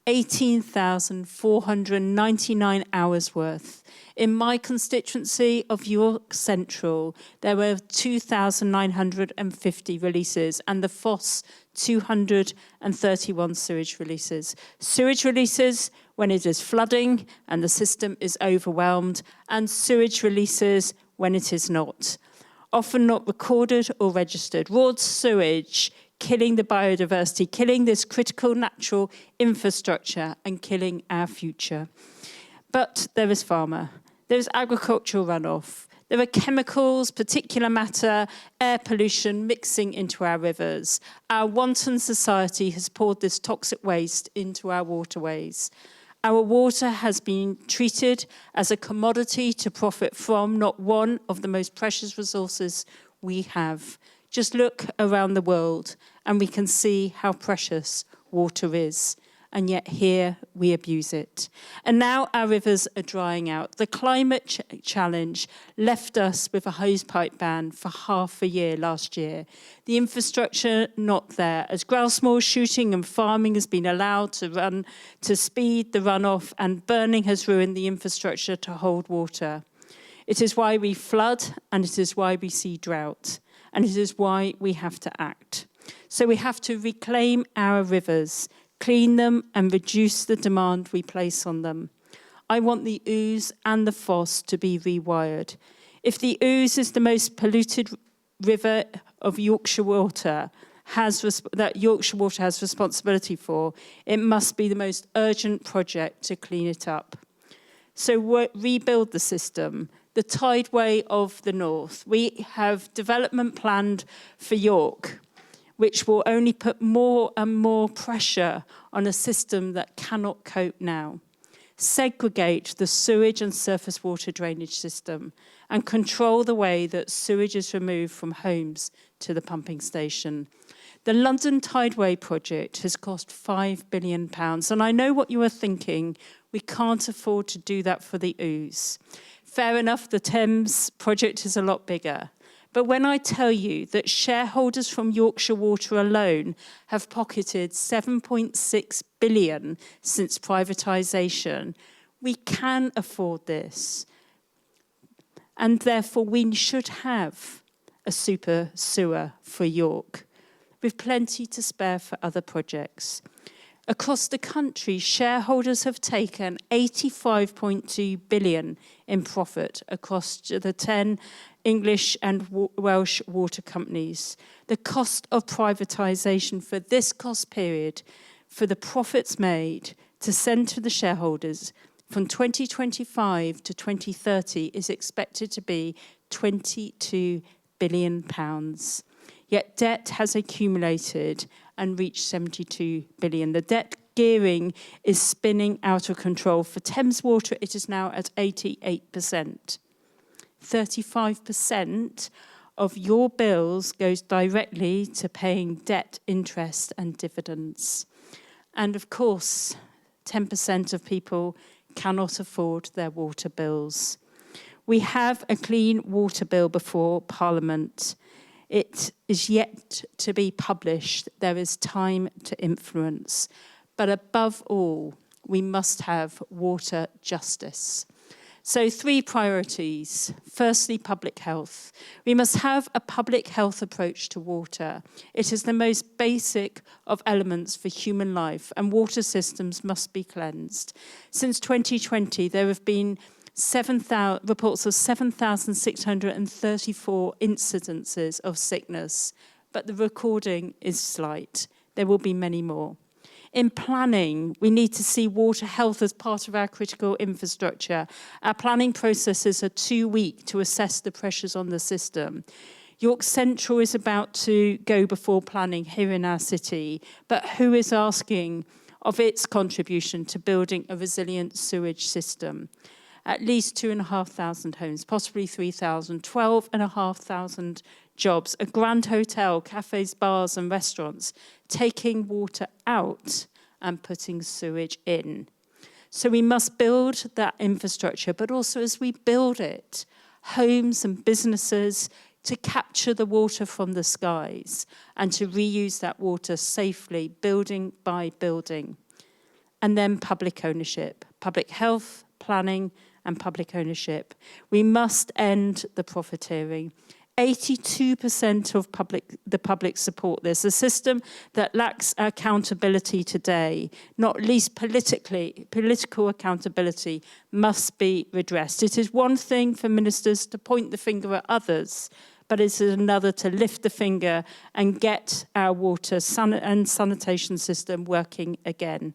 Speaker 7: 18,499 hours worth. In my constituency of York Central, there were 2,950 releases, and the Foss, 231 sewage releases. Sewage releases when it is flooding and the system is overwhelmed, and sewage releases when it is not, often not recorded or registered. Raw sewage killing the biodiversity, killing this critical natural infrastructure, and killing our future. But there is pharma, there is agricultural runoff, there are chemicals, particulate matter, air pollution mixing into our rivers. Our wanton society has poured this toxic waste into our waterways. Our water has been treated as a commodity to profit from, not one of the most precious resources we have. Just look around the world and we can see how precious water is. And yet here we abuse it. And now our rivers are drying out. The climate challenge left us with a hosepipe ban for half a year last year. The infrastructure not there, as grouse moor shooting and farming has been allowed to run to speed the runoff, and burning has ruined the infrastructure to hold water. It is why we flood, and it is why we see drought, and it is why we have to act. So we have to reclaim our rivers, clean them and reduce the demand we place on them. I want the Ouse and the Foss to be rewired. If the Ouse is the most polluted river of Yorkshire Water, that Yorkshire Water has responsibility for, it must be the most urgent project to clean it up. So rebuild the system. The tideway of the north. We have development planned for York, which will only put more and more pressure on a system that cannot cope now. Segregate the sewage and surface water drainage system and control the way that sewage is removed from homes to the pumping station. The London Tideway project has cost £5 billion, and I know what you are thinking. We can't afford to do that for the Ouse. Fair enough, the Thames project is a lot bigger. But when I tell you that shareholders from Yorkshire Water alone have pocketed £7.6 billion since privatisation, we can afford this. And therefore, we should have a super sewer for York, with plenty to spare for other projects. Across the country, shareholders have taken £85.2 billion in profit across the 10 English and Welsh water companies. The cost of privatisation for this cost period, for the profits made to send to the shareholders from 2025 to 2030, is expected to be £22 billion. Yet debt has accumulated and reached £72 billion. The debt gearing is spinning out of control. For Thames Water, it is now at 88%. 35% of your bills goes directly to paying debt, interest and dividends. And of course, 10% of people cannot afford their water bills. We have a clean water bill before Parliament. It is yet to be published. There is time to influence. But above all, we must have water justice. So 3 priorities. Firstly, public health. We must have a public health approach to water. It is the most basic of elements for human life, and water systems must be cleansed. Since 2020, there have been reports of 7,634 incidences of sickness, but the recording is slight. There will be many more. In planning, we need to see water health as part of our critical infrastructure. Our planning processes are too weak to assess the pressures on the system. York Central is about to go before planning here in our city, but who is asking of its contribution to building a resilient sewage system? At least 2,500 homes, possibly 3,000, 12,500 jobs, a grand hotel, cafes, bars and restaurants, taking water out and putting sewage in. So we must build that infrastructure, but also as we build it, homes and businesses to capture the water from the skies and to reuse that water safely, building by building. And then public ownership, public health, planning, and public ownership. We must end the profiteering. 82% of the public support this, a system that lacks accountability today, not least political accountability, must be redressed. It is one thing for ministers to point the finger at others, but it is another to lift the finger and get our water and sanitation system working again.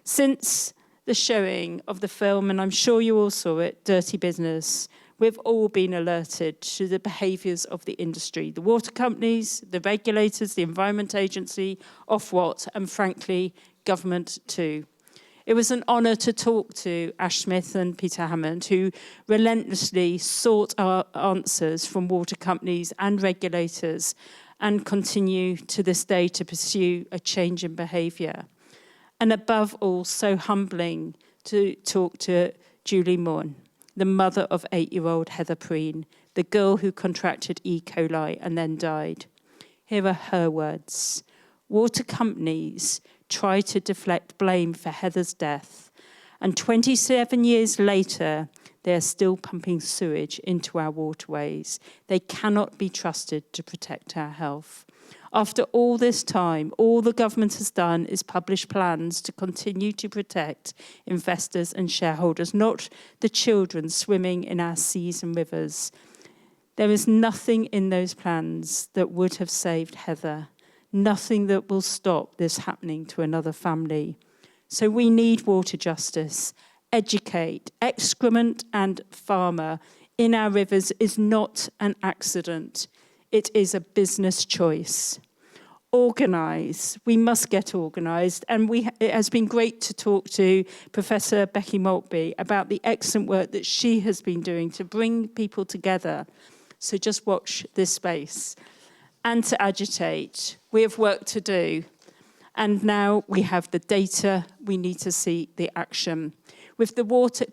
Speaker 7: Since the showing of the film, and I'm sure you all saw it, Dirty Business, we've all been alerted to the behaviours of the industry, the water companies, the regulators, the Environment Agency, Ofwat, and frankly, government too. It was an honour to talk to Ash Smith and Peter Hammond, who relentlessly sought our answers from water companies and regulators and continue to this day to pursue a change in behaviour. And above all, so humbling to talk to Julie Moore, the mother of 8-year-old Heather Preen, the girl who contracted E. coli and then died. Here are her words. Water companies try to deflect blame for Heather's death, and 27 years later, they are still pumping sewage into our waterways. They cannot be trusted to protect our health. After all this time, all the government has done is publish plans to continue to protect investors and shareholders, not the children swimming in our seas and rivers. There is nothing in those plans that would have saved Heather, nothing that will stop this happening to another family. So we need water justice. Educate. Excrement and pharma in our rivers is not an accident. It is a business choice. Organise. We must get organised. And it has been great to talk to Professor Becky Maltby about the excellent work that she has been doing to bring people together. So just watch this space. And to agitate. We have work to do. And now we have the data. We need to see the action. With the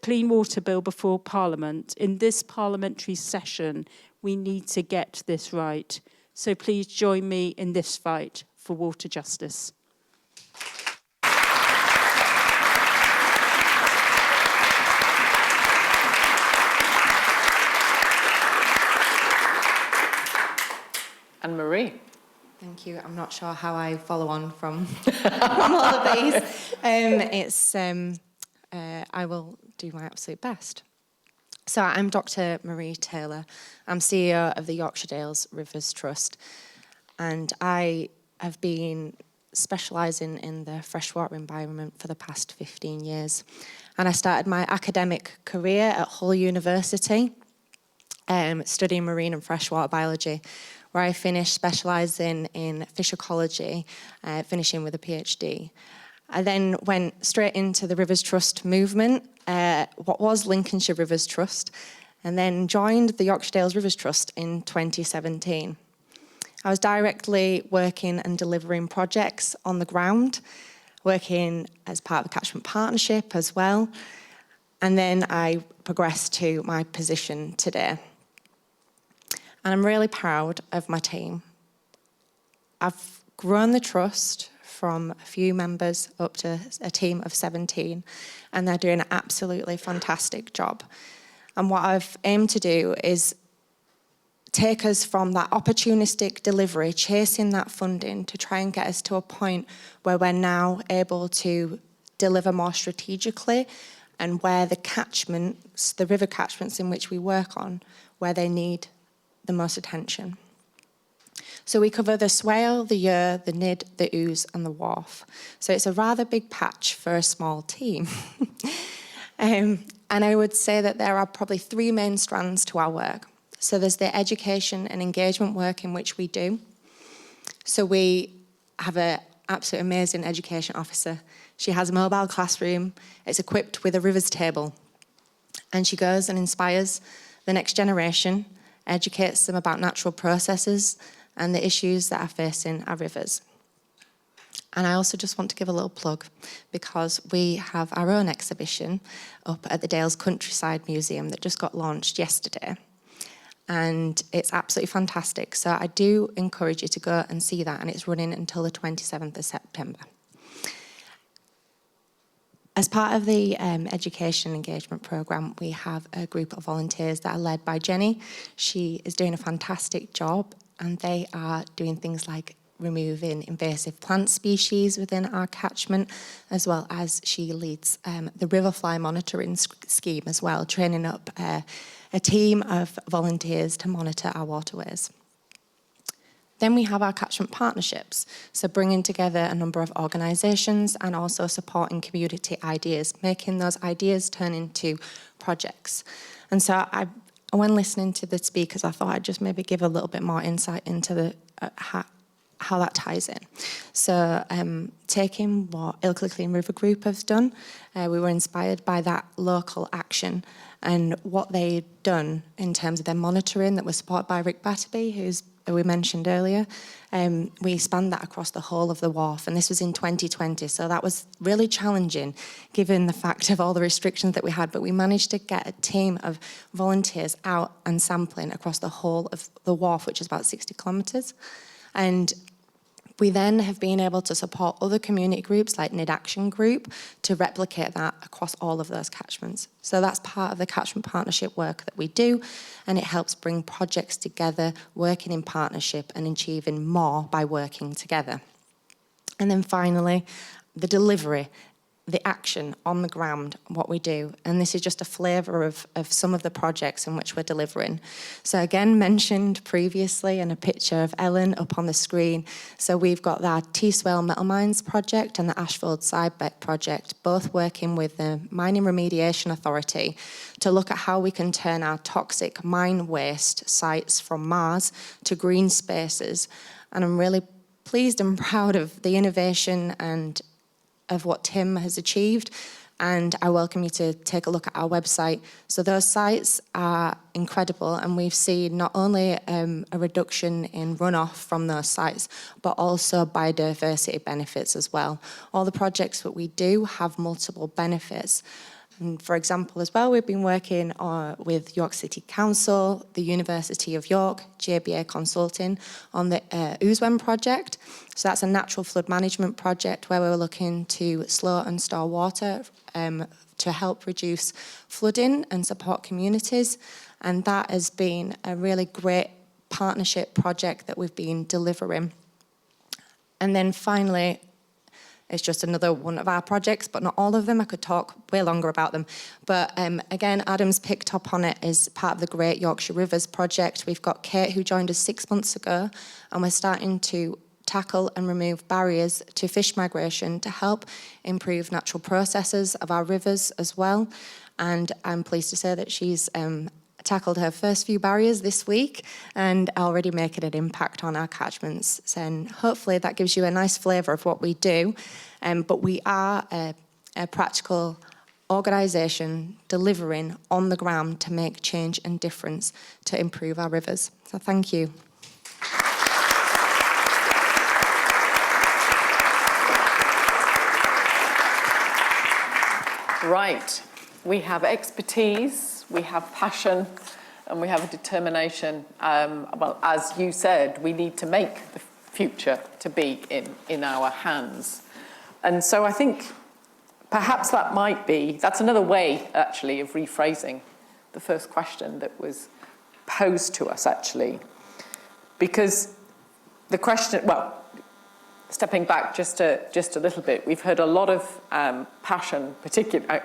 Speaker 7: Clean Water Bill before Parliament, in this parliamentary session, we need to get this right. So please join me in this fight for water justice.
Speaker 1: And Marie.
Speaker 8: Thank you. I'm not sure how I follow on from, from all of these. I will do my absolute best. So I'm Dr. Marie Taylor. I'm CEO of the Yorkshire Dales Rivers Trust, and I have been specialising in the freshwater environment for the past 15 years. And I started my academic career at Hull University, studying marine and freshwater biology, where I finished specialising in fish ecology, finishing with a PhD. I then went straight into the Rivers Trust movement, what was Lincolnshire Rivers Trust, and then joined the Yorkshire Dales Rivers Trust in 2017. I was directly working and delivering projects on the ground, working as part of the catchment partnership as well, and then I progressed to my position today. And I'm really proud of my team. I've grown the trust from a few members up to a team of 17, and they're doing an absolutely fantastic job. And what I've aimed to do is take us from that opportunistic delivery, chasing that funding, to try and get us to a point where we're now able to deliver more strategically, and where the catchments, the river catchments in which we work on, where they need the most attention. So we cover the Swale, the Ure, the Nid, the Ouse and the Wharfe. So it's a rather big patch for a small team. And I would say that there are probably three main strands to our work. So there's the education and engagement work in which we do. So we have an absolutely amazing education officer. She has a mobile classroom. It's equipped with a rivers table. And she goes and inspires the next generation, educates them about natural processes and the issues that are facing our rivers. And I also just want to give a little plug, because we have our own exhibition up at the Dales Countryside Museum that just got launched yesterday. And it's absolutely fantastic. So I do encourage you to go and see that, and it's running until the 27th of September. As part of the education engagement programme, we have a group of volunteers that are led by Jenny. She is doing a fantastic job, and they are doing things like removing invasive plant species within our catchment, as well as she leads the riverfly monitoring scheme as well, training up a team of volunteers to monitor our waterways. Then we have our catchment partnerships, so bringing together a number of organisations and also supporting community ideas, making those ideas turn into projects. And so when listening to the speakers, I thought I'd just maybe give a little bit more insight into the how that ties in. So taking what Ilkley Clean River Group has done, we were inspired by that local action and what they'd done in terms of their monitoring that was supported by Rick Batterby, who we mentioned earlier. We spanned that across the whole of the Wharfe, and this was in 2020, so that was really challenging given the fact of all the restrictions that we had, but we managed to get a team of volunteers out and sampling across the whole of the Wharfe, which is about 60 kilometres. And we then have been able to support other community groups like Nid Action Group to replicate that across all of those catchments. So that's part of the catchment partnership work that we do, and it helps bring projects together, working in partnership and achieving more by working together. And then finally, the delivery, the action on the ground, what we do. And this is just a flavour of some of the projects in which we're delivering. So again, mentioned previously, and a picture of Ellen up on the screen. So we've got that T-Swale Metal Mines project and the Ashfield Sidebeck project, both working with the Mining Remediation Authority to look at how we can turn our toxic mine waste sites from Mars to green spaces. And I'm really pleased and proud of the innovation and of what Tim has achieved, and I welcome you to take a look at our website. So those sites are incredible, and we've seen not only a reduction in runoff from those sites, but also biodiversity benefits as well. All the projects that we do have multiple benefits. And for example, as well, we've been working with York City Council, the University of York, JBA Consulting on the Ouswen project. So that's a natural flood management project where we're looking to slow and store water to help reduce flooding and support communities. And that has been a really great partnership project that we've been delivering. And then finally, it's just another one of our projects, but not all of them. I could talk way longer about them. But again, Adam's picked up on it as part of the Great Yorkshire Rivers project. We've got Kate, who joined us 6 months ago, and we're starting to tackle and remove barriers to fish migration to help improve natural processes of our rivers as well. And I'm pleased to say that she's tackled her first few barriers this week and already making an impact on our catchments. And hopefully that gives you a nice flavour of what we do. But we are a practical organisation delivering on the ground to make change and difference to improve our rivers. So thank you.
Speaker 1: Right. We have expertise, we have passion, and we have a determination. Well, as you said, we need to make the future to be in our hands. And so I think perhaps that's another way, actually, of rephrasing the first question that was posed to us, actually. Because the question, well, stepping back just a little bit, we've heard a lot of passion, particularly,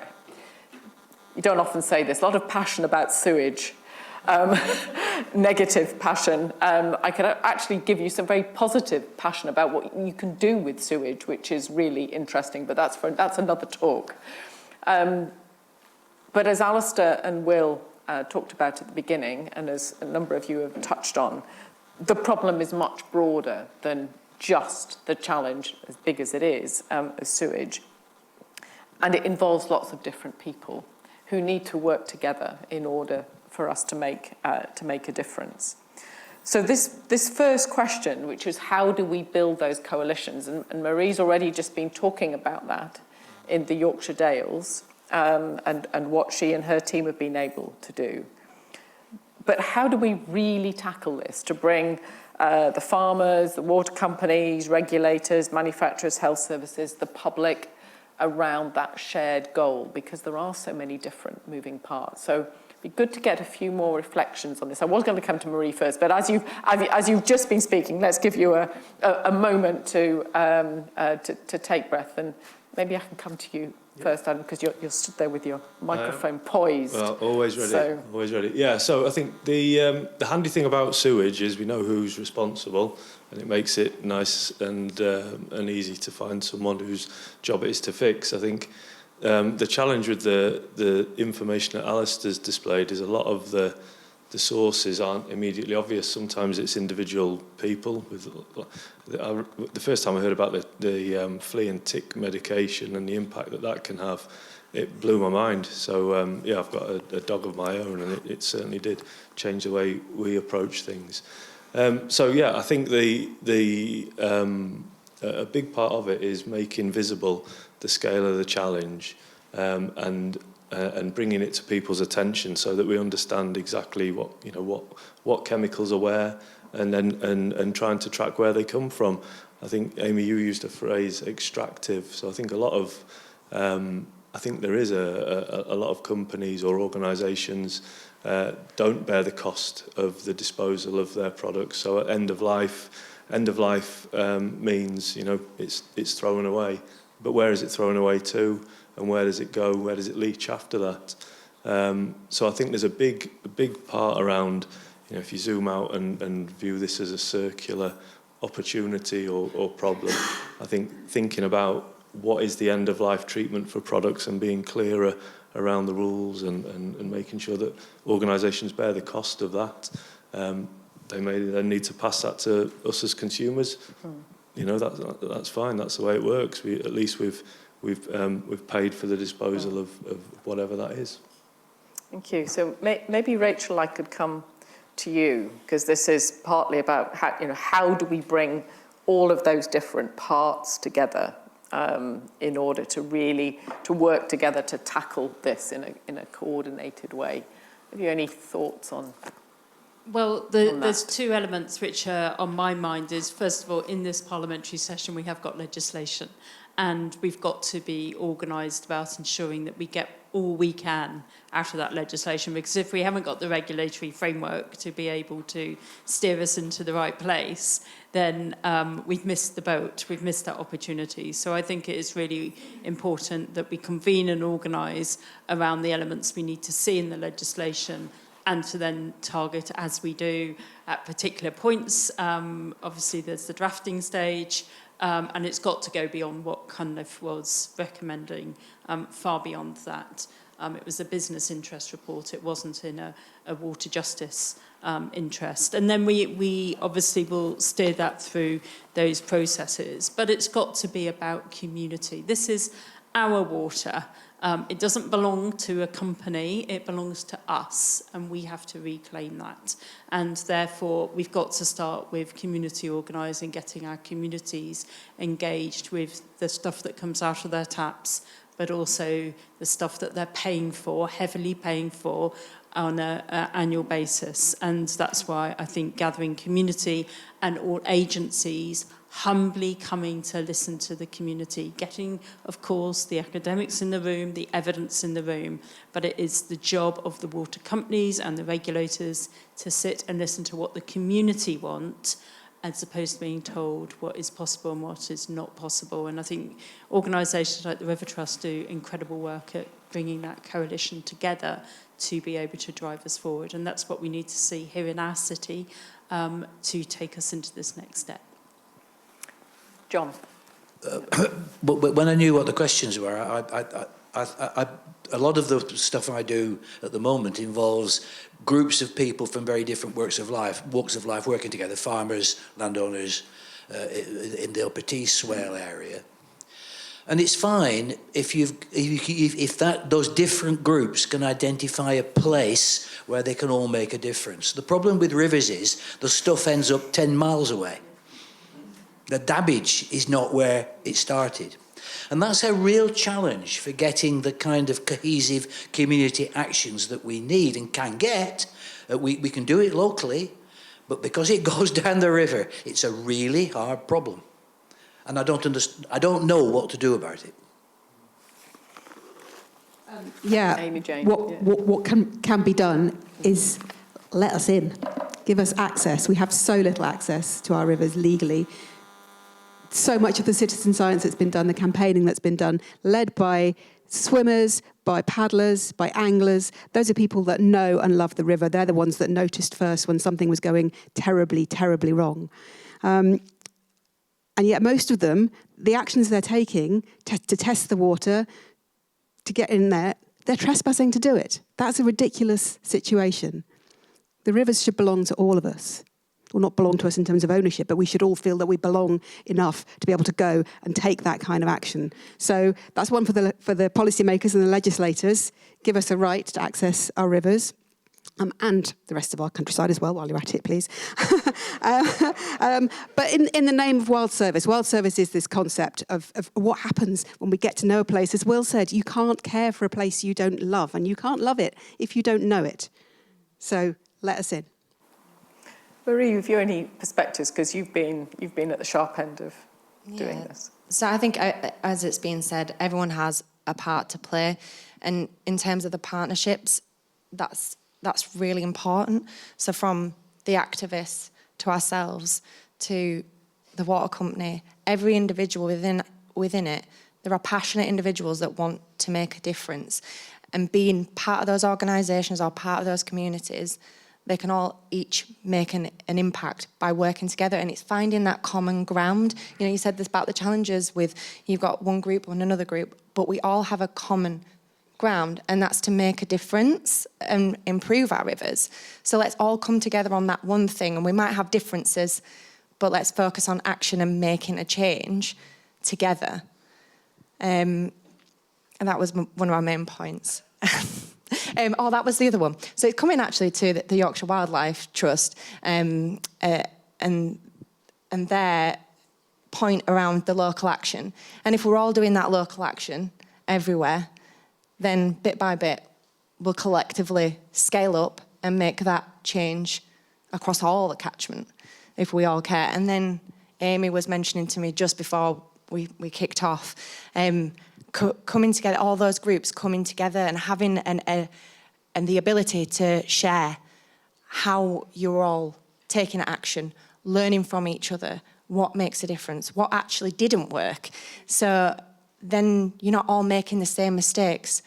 Speaker 1: you don't often say this, a lot of passion about sewage, negative passion. I could actually give you some very positive passion about what you can do with sewage, which is really interesting, but that's another talk. But as Alistair and Will talked about at the beginning, and as a number of you have touched on, the problem is much broader than just the challenge, as big as it is, as sewage. And it involves lots of different people who need to work together in order for us to make a difference. So this first question, which is how do we build those coalitions, and Marie's already just been talking about that in the Yorkshire Dales, and what she and her team have been able to do. But how do we really tackle this to bring the farmers, the water companies, regulators, manufacturers, health services, the public around that shared goal? Because there are so many different moving parts. So it'd be good to get a few more reflections on this. I was going to come to Marie first, but as you've just been speaking, let's give you a moment to take breath, and maybe I can come to you first, Adam, because you're stood there with your microphone poised.
Speaker 4: Well, always ready. Always ready. Yeah. So I think the handy thing about sewage is we know who's responsible, and it makes it nice and easy to find someone whose job it is to fix. I think the challenge with the information that Alistair's displayed is a lot of the sources aren't immediately obvious. Sometimes it's individual people. The first time I heard about the flea and tick medication and the impact that can have, it blew my mind. So yeah, I've got a dog of my own, and it certainly did change the way we approach things. So yeah, I think a big part of it is making visible the scale of the challenge, and bringing it to people's attention so that we understand exactly what chemicals are where, and then trying to track where they come from. I think, Amy, you used the phrase extractive. So I think I think there is a lot of companies or organisations don't bear the cost of the disposal of their products. So at end of life means it's thrown away. But where is it thrown away to? And where does it go? Where does it leach after that? So I think there's a big part around, if you zoom out and view this as a circular opportunity or problem, I think thinking about what is the end-of-life treatment for products and being clearer around the rules and making sure that organisations bear the cost of that. They may then need to pass that to us as consumers. That's fine. That's the way it works. At least we've paid for the disposal of whatever that is.
Speaker 1: Thank you. So maybe, Rachel, I could come to you, because this is partly about how do we bring all of those different parts together in order to really work together to tackle this in a coordinated way. Have you any thoughts on?
Speaker 7: Well, there's two elements which are on my mind. Is first of all, in this parliamentary session, we have got legislation, and we've got to be organised about ensuring that we get all we can out of that legislation, because if we haven't got the regulatory framework to be able to steer us into the right place, then we've missed the boat, we've missed that opportunity. So I think it is really important that we convene and organise around the elements we need to see in the legislation, and to then target, as we do, at particular points. Obviously, there's the drafting stage, and it's got to go beyond what Cunliffe was recommending, far beyond that. It was a business interest report. It wasn't in a water justice interest. And then we obviously will steer that through those processes. But it's got to be about community. This is our water. It doesn't belong to a company, it belongs to us, and we have to reclaim that. And therefore, we've got to start with community organising, getting our communities engaged with the stuff that comes out of their taps, but also the stuff that they're paying for, heavily paying for, on an annual basis. And that's why I think gathering community and all agencies humbly coming to listen to the community, getting, of course, the academics in the room, the evidence in the room, but it is the job of the water companies and the regulators to sit and listen to what the community want, as opposed to being told what is possible and what is not possible. And I think organisations like the River Trust do incredible work at bringing that coalition together to be able to drive us forward. And that's what we need to see here in our city to take us into this next step.
Speaker 1: John.
Speaker 5: But when I knew what the questions were, a lot of the stuff I do at the moment involves groups of people from very different walks of life working together, farmers, landowners, in the Upper Tees Swale area. And it's fine if those different groups can identify a place where they can all make a difference. The problem with rivers is the stuff ends up 10 miles away. The damage is not where it started. And that's a real challenge for getting the kind of cohesive community actions that we need and can get. We can do it locally, but because it goes down the river, it's a really hard problem. And I don't know what to do about it.
Speaker 1: Amy Jane.
Speaker 6: What can be done is let us in. Give us access. We have so little access to our rivers legally. So much of the citizen science that's been done, the campaigning that's been done, led by swimmers, by paddlers, by anglers. Those are people that know and love the river. They're the ones that noticed first when something was going terribly, terribly wrong. And yet most of them, the actions they're taking to test the water, to get in there, they're trespassing to do it. That's a ridiculous situation. The rivers should belong to all of us. Well, not belong to us in terms of ownership, but we should all feel that we belong enough to be able to go and take that kind of action. So that's one for the policymakers and the legislators. Give us a right to access our rivers. And the rest of our countryside as well, while you're at it, please. But in the name of Wild Service is this concept of what happens when we get to know a place. As Will said, you can't care for a place you don't love, and you can't love it if you don't know it. So let us in.
Speaker 1: Marie, have you any perspectives? Because you've been at the sharp end of doing this.
Speaker 8: So I think, as it's been said, everyone has a part to play. And in terms of the partnerships, that's really important. So from the activists to ourselves to the water company, every individual within it, there are passionate individuals that want to make a difference. And being part of those organisations or part of those communities, they can all each make an impact by working together, and it's finding that common ground. You know, you said this about the challenges with you've got one group and another group, but we all have a common ground, and that's to make a difference and improve our rivers. So let's all come together on that one thing, and we might have differences, but let's focus on action and making a change together. And that was one of our main points. That was the other one. So it's coming actually to the Yorkshire Wildlife Trust and their point around the local action. And if we're all doing that local action everywhere, then bit by bit, we'll collectively scale up and make that change across all the catchment, if we all care. And then Amy was mentioning to me just before we kicked off, coming together, all those groups coming together and having and the ability to share how you're all taking action, learning from each other, what makes a difference, what actually didn't work. So then you're not all making the same mistakes.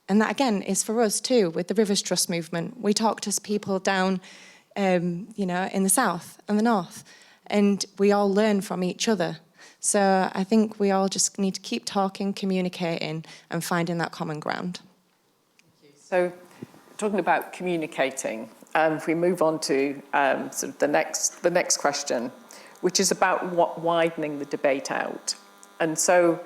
Speaker 8: And that, again, is for us too, with the Rivers Trust movement. We talk to people down, in the south and the north, and we all learn from each other. So I think we all just need to keep talking, communicating, and finding that common ground.
Speaker 1: So, talking about communicating, if we move on to sort of the next question, which is about widening the debate out. And so,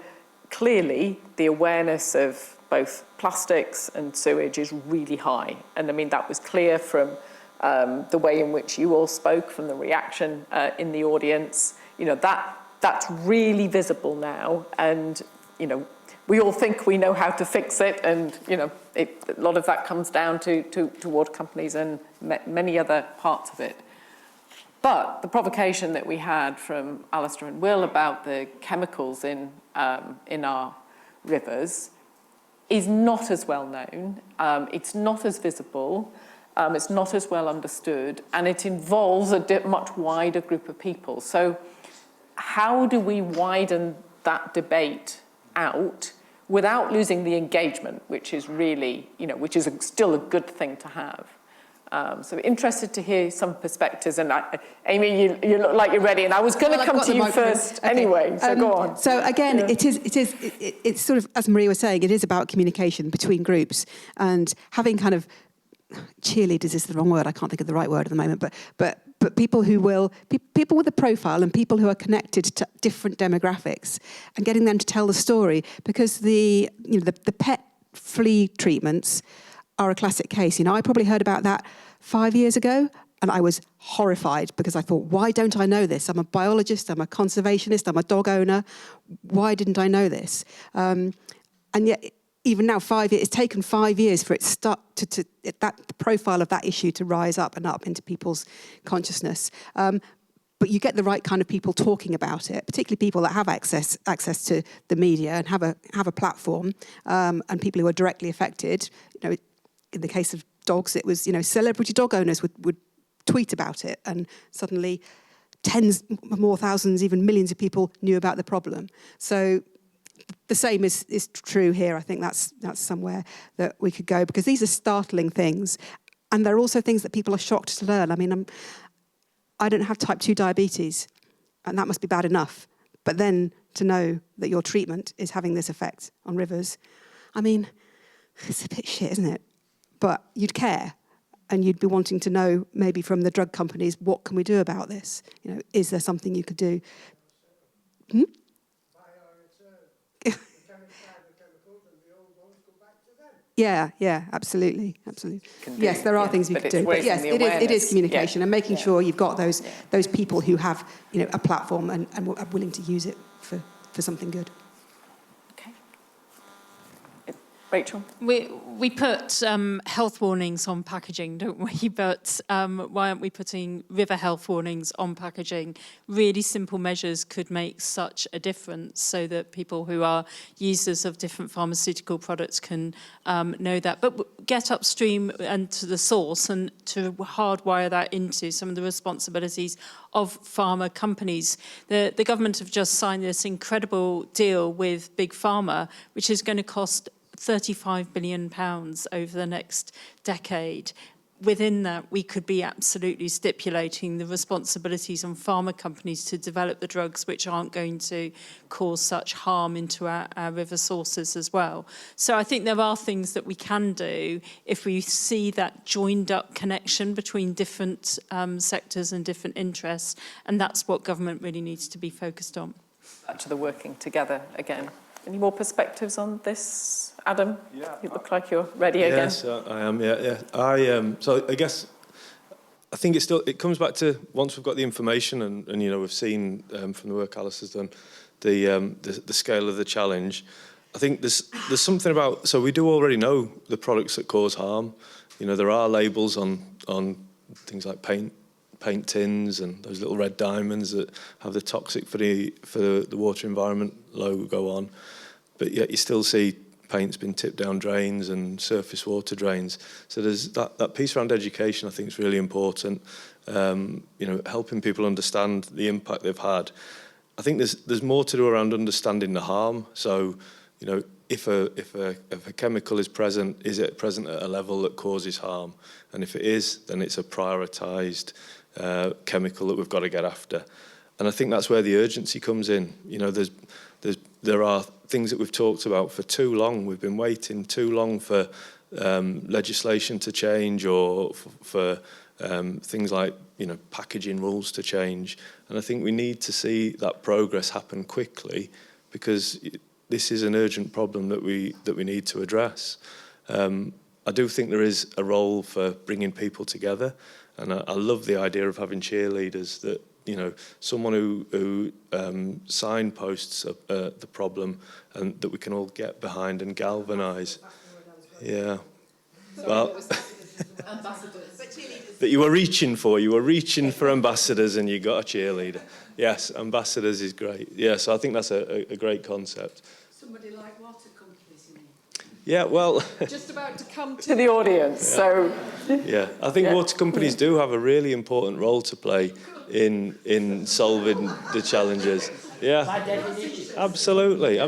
Speaker 1: clearly the awareness of both plastics and sewage is really high. And I mean, that was clear from the way in which you all spoke, from the reaction in the audience. You know, that's really visible now. And, you know, we all think we know how to fix it. And, you know, a lot of that comes down to water companies and many other parts of it. But the provocation that we had from Alistair and Will about the chemicals in our rivers is not as well known, it's not as visible, it's not as well understood, and it involves a much wider group of people. So how do we widen that debate out without losing the engagement, which is really, you know, which is still a good thing to have? So interested to hear some perspectives. And Amy, you look like you're ready. And I was going to come to you first anyway, so go on.
Speaker 6: So again, it's sort of, as Maria was saying, it is about communication between groups and having kind of, cheerleaders is the wrong word, I can't think of the right word at the moment, but people who will, people with a profile and people who are connected to different demographics and getting them to tell the story, because the pet flea treatments are a classic case. You know, I probably heard about that 5 years ago, and I was horrified because I thought, why don't I know this? I'm a biologist, I'm a conservationist, I'm a dog owner. Why didn't I know this? And yet, even now, it's taken 5 years for it the profile of that issue to rise up and up into people's consciousness. But you get the right kind of people talking about it, particularly people that have access to the media and have a platform, and people who are directly affected. You know, in the case of dogs, it was, you know, celebrity dog owners would tweet about it, and suddenly tens more thousands, even millions of people knew about the problem. So the same is true here. I think that's somewhere that we could go, because these are startling things, and they're also things that people are shocked to learn. I mean, I don't have type 2 diabetes, and that must be bad enough. But then to know that your treatment is having this effect on rivers, I mean, it's a bit shit, isn't it? But you'd care, and you'd be wanting to know, maybe from the drug companies, what can we do about this? You know, is there something you could do? Yeah, absolutely. Yes, there are things we could do. But yes, it is communication and making sure you've got those people who have, you know, a platform and are willing to use it for something good.
Speaker 1: Rachel?
Speaker 7: We put health warnings on packaging, don't we? But why aren't we putting river health warnings on packaging? Really simple measures could make such a difference, so that people who are users of different pharmaceutical products can know that. But get upstream and to the source, and to hardwire that into some of the responsibilities of pharma companies. The government have just signed this incredible deal with Big Pharma, which is going to cost £35 billion over the next decade. Within that, we could be absolutely stipulating the responsibilities on pharma companies to develop the drugs which aren't going to cause such harm into our river sources as well. So I think there are things that we can do if we see that joined up connection between different sectors and different interests, and that's what government really needs to be focused on.
Speaker 1: Back to the working together again. Any more perspectives on this, Adam? Yeah. You look like you're ready again.
Speaker 4: Yes, I am. Yeah. So I guess I think it comes back to, once we've got the information and you know, we've seen from the work Alice has done the scale of the challenge. I think there's something about, so we do already know the products that cause harm. You know, there are labels on things like paint tins and those little red diamonds that have the toxic for the water environment logo on, but yet you still see paint's been tipped down drains and surface water drains. So there's that piece around education, I think, is really important. You know, helping people understand the impact they've had. I think there's more to do around understanding the harm. So, you know, if a chemical is present, is it present at a level that causes harm? And if it is, then it's a prioritised chemical that we've got to get after. And I think that's where the urgency comes in. You know, there are things that we've talked about for too long. We've been waiting too long for legislation to change, or for things like, you know, packaging rules to change. And I think we need to see that progress happen quickly, because this is an urgent problem that we need to address. I do think there is a role for bringing people together, and I love the idea of having cheerleaders, that, you know, someone who signposts the problem and that we can all get behind and galvanise. Yeah. Well, that you were reaching for ambassadors, and you got a cheerleader. Yes, ambassadors is great. Yeah, so I think that's a great concept.
Speaker 1: Somebody like water companies, you mean?
Speaker 4: Yeah, well...
Speaker 1: Just about to come to the audience, so...
Speaker 4: Yeah, I think water companies do have a really important role to play in solving the challenges. Yeah, absolutely.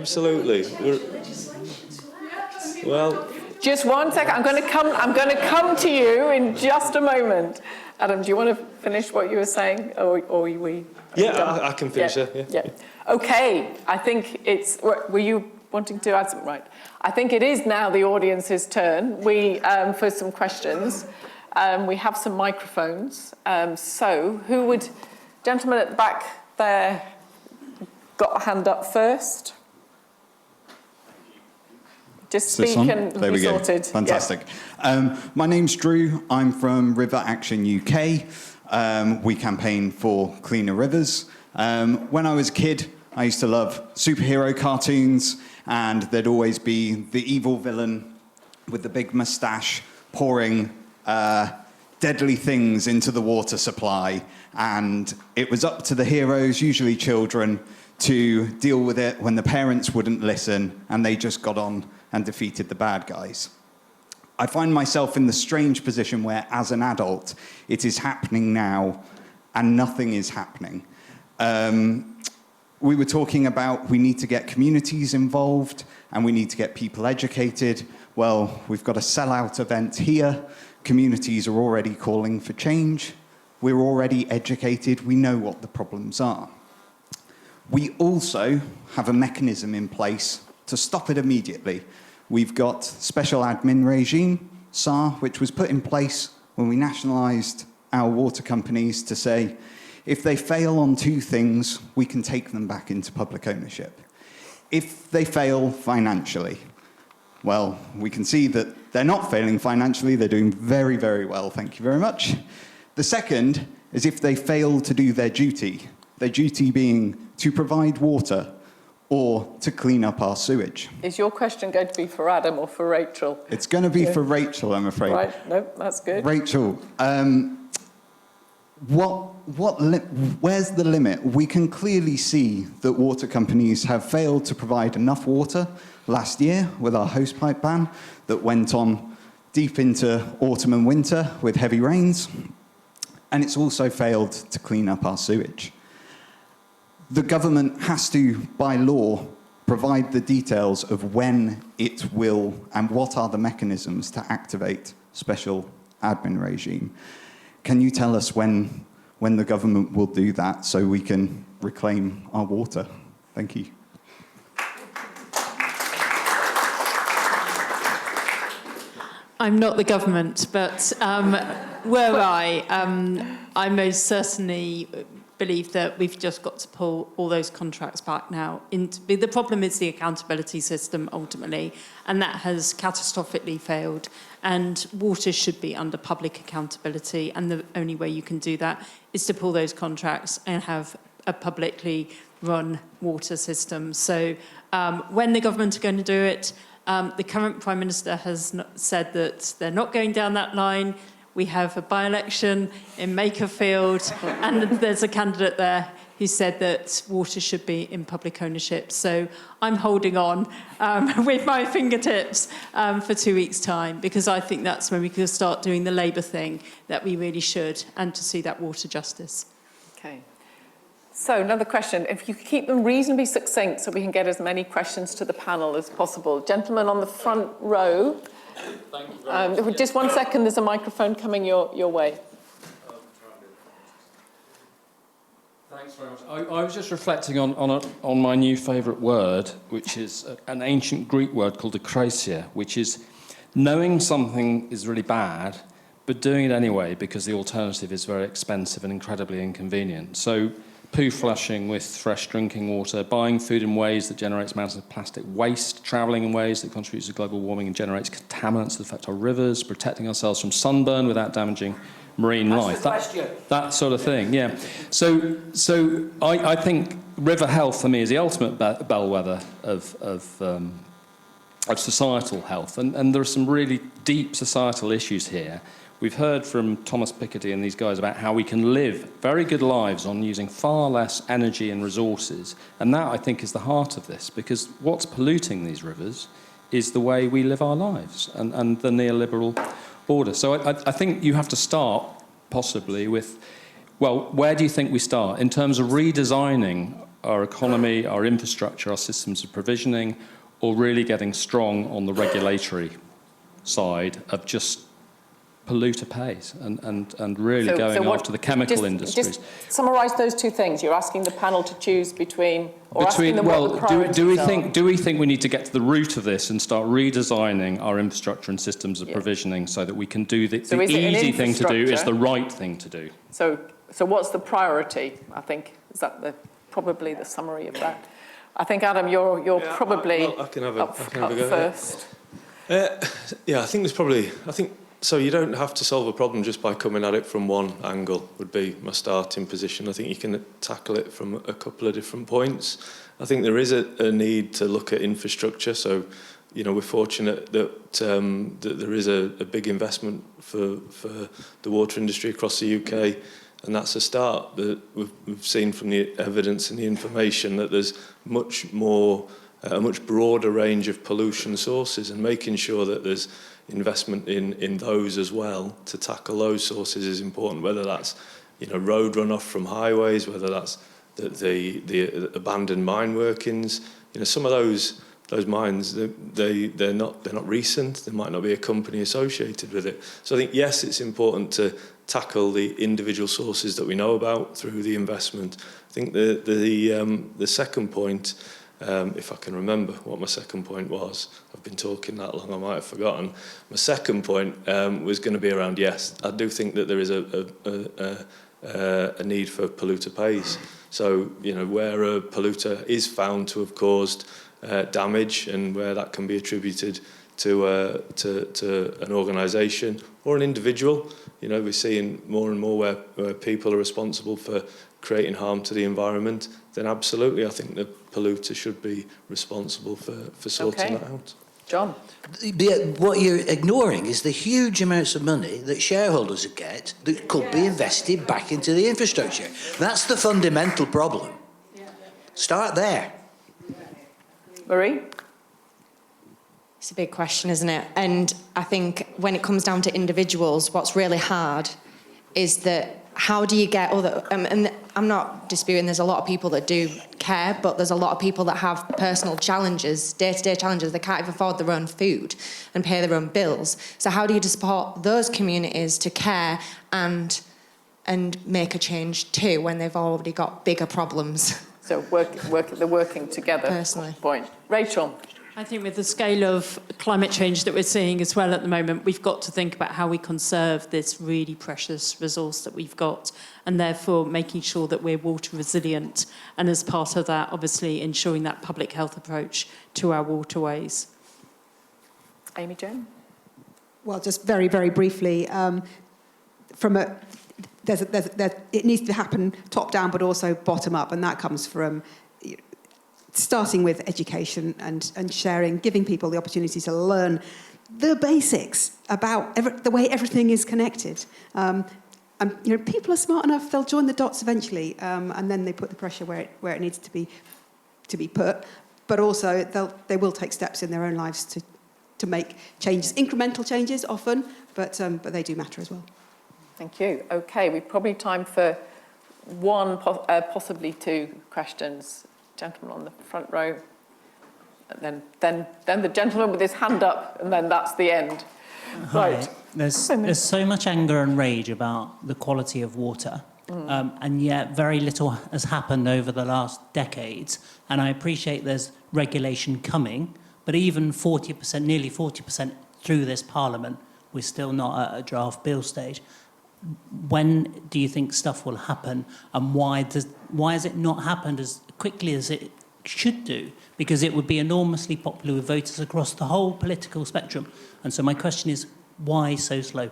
Speaker 4: Well...
Speaker 1: Just one second. I'm going to come to you in just a moment. Adam, do you want to finish what you were saying, or we?
Speaker 4: Yeah, I can finish it.
Speaker 1: Yeah. Okay. I think it's. Were you wanting to add something? Right. I think it is now the audience's turn. We for some questions. We have some microphones. So who would? Gentleman at the back there got a hand up first. Just speak and
Speaker 9: there
Speaker 1: be
Speaker 9: we go.
Speaker 1: sorted.
Speaker 9: Fantastic. Yeah. My name's Drew. I'm from River Action UK. We campaign for cleaner rivers. When I was a kid, I used to love superhero cartoons, and there'd always be the evil villain with the big moustache pouring deadly things into the water supply. And it was up to the heroes, usually children, to deal with it when the parents wouldn't listen, and they just got on and defeated the bad guys. I find myself in the strange position where, as an adult, it is happening now and nothing is happening. We were talking about we need to get communities involved and we need to get people educated. Well, we've got a sellout event here. Communities are already calling for change. We're already educated. We know what the problems are. We also have a mechanism in place to stop it immediately. We've got special admin regime, SAR, which was put in place when we nationalised our water companies to say, if they fail on two things, we can take them back into public ownership. If they fail financially, well, we can see that they're not failing financially, they're doing very, very well, thank you very much. The second is if they fail to do their duty being to provide water or to clean up our sewage.
Speaker 1: Is your question going to be for Adam or for Rachel?
Speaker 9: It's going to be for Rachel, I'm afraid.
Speaker 1: Right, no, that's good.
Speaker 9: Rachel, where's the limit? We can clearly see that water companies have failed to provide enough water last year with our hosepipe ban that went on deep into autumn and winter with heavy rains, and it's also failed to clean up our sewage. The government has to, by law, provide the details of when it will and what are the mechanisms to activate special admin regime. Can you tell us when the government will do that so we can reclaim our water? Thank you.
Speaker 7: I'm not the government, but were I most certainly believe that we've just got to pull all those contracts back now. The problem is the accountability system, ultimately, and that has catastrophically failed. And water should be under public accountability, and the only way you can do that is to pull those contracts and have a publicly run water system. So when the government are going to do it, the current Prime Minister has said that they're not going down that line. We have a by-election in Makerfield, and there's a candidate there who said that water should be in public ownership. So I'm holding on with my fingertips for 2 weeks' time, because I think that's when we can start doing the Labour thing that we really should, and to see that water justice.
Speaker 1: Okay. So another question. If you could keep them reasonably succinct so we can get as many questions to the panel as possible. Gentleman on the front row.
Speaker 10: Thank you very much.
Speaker 1: Just 1 second, there's a microphone coming your way.
Speaker 10: Thanks very much. I was just reflecting on my new favourite word, which is an ancient Greek word called akrasia, which is knowing something is really bad, but doing it anyway because the alternative is very expensive and incredibly inconvenient. So poo flushing with fresh drinking water, buying food in ways that generates mountains of plastic waste, travelling in ways that contributes to global warming and generates contaminants that affect our rivers, protecting ourselves from sunburn without damaging marine life. That sort of thing, yeah. So I think river health for me is the ultimate bellwether of societal health, and there are some really deep societal issues here. We've heard from Thomas Piketty and these guys about how we can live very good lives on using far less energy and resources, and that, I think, is the heart of this, because what's polluting these rivers is the way we live our lives and the neoliberal order. So I think you have to start, possibly, with, well, where do you think we start? In terms of redesigning our economy, our infrastructure, our systems of provisioning, or really getting strong on the regulatory side of just polluter pays and really going after the chemical industries.
Speaker 1: Just summarise those two things. You're asking the panel to choose between asking them what the priorities
Speaker 10: do we think we need to get to the root of this and start redesigning our infrastructure and systems of provisioning so that we can do the easy thing to do is the right thing to do?
Speaker 1: So what's the priority? I think is that probably the summary of that. I think, Adam, you're probably
Speaker 4: I can have a go
Speaker 1: first.
Speaker 4: I think so you don't have to solve a problem just by coming at it from one angle, would be my starting position. I think you can tackle it from a couple of different points. I think there is a need to look at infrastructure. So, we're fortunate that there is a big investment for the water industry across the UK, and that's a start. But we've seen from the evidence and the information that there's much more, a much broader range of pollution sources, and making sure that there's investment in those as well to tackle those sources is important, whether that's road runoff from highways, whether that's the abandoned mine workings. Some of those mines, they're not recent. There might not be a company associated with it. So I think, yes, it's important to tackle the individual sources that we know about through the investment. I think the second point, if I can remember what my second point was. I've been talking that long, I might have forgotten. My second point was going to be around, yes, I do think that there is a need for polluter pays. So, where a polluter is found to have caused damage, and where that can be attributed to an organisation or an individual, we're seeing more and more where people are responsible for creating harm to the environment, then absolutely I think the polluter should be responsible for sorting that out.
Speaker 1: John?
Speaker 5: What you're ignoring is the huge amounts of money that shareholders get that could be invested back into the infrastructure. That's the fundamental problem. Start there.
Speaker 1: Marie?
Speaker 8: It's a big question, isn't it? And I think when it comes down to individuals, what's really hard is that how do you get other... and I'm not disputing there's a lot of people that do care, but there's a lot of people that have personal challenges, day-to-day challenges. They can't even afford their own food and pay their own bills. So how do you support those communities to care and make a change too when they've already got bigger problems?
Speaker 1: So they're working together.
Speaker 8: Personally.
Speaker 1: Point. Rachel?
Speaker 7: I think with the scale of climate change that we're seeing as well at the moment, we've got to think about how we conserve this really precious resource that we've got, and therefore making sure that we're water resilient, and as part of that, obviously ensuring that public health approach to our waterways.
Speaker 1: Amy Jane?
Speaker 6: Well, just very, very briefly, it needs to happen top down, but also bottom up, and that comes from starting with education and sharing, giving people the opportunity to learn the basics about the way everything is connected. And people are smart enough; they'll join the dots eventually, and then they put the pressure where it needs to be put. But also, they will take steps in their own lives to make changes, incremental changes often, but they do matter as well.
Speaker 1: Thank you. Okay, we've probably time for one, possibly two questions. Gentleman on the front row, and then the gentleman with his hand up, and then that's the end.
Speaker 11: Hi.
Speaker 1: Right.
Speaker 11: There's so much anger and rage about the quality of water, and yet very little has happened over the last decades. And I appreciate there's regulation coming, but even 40%, nearly 40% through this Parliament, we're still not at a draft bill stage. when do you think stuff will happen, and why has it not happened as quickly as it should do? Because it would be enormously popular with voters across the whole political spectrum. And so my question is, why so slow?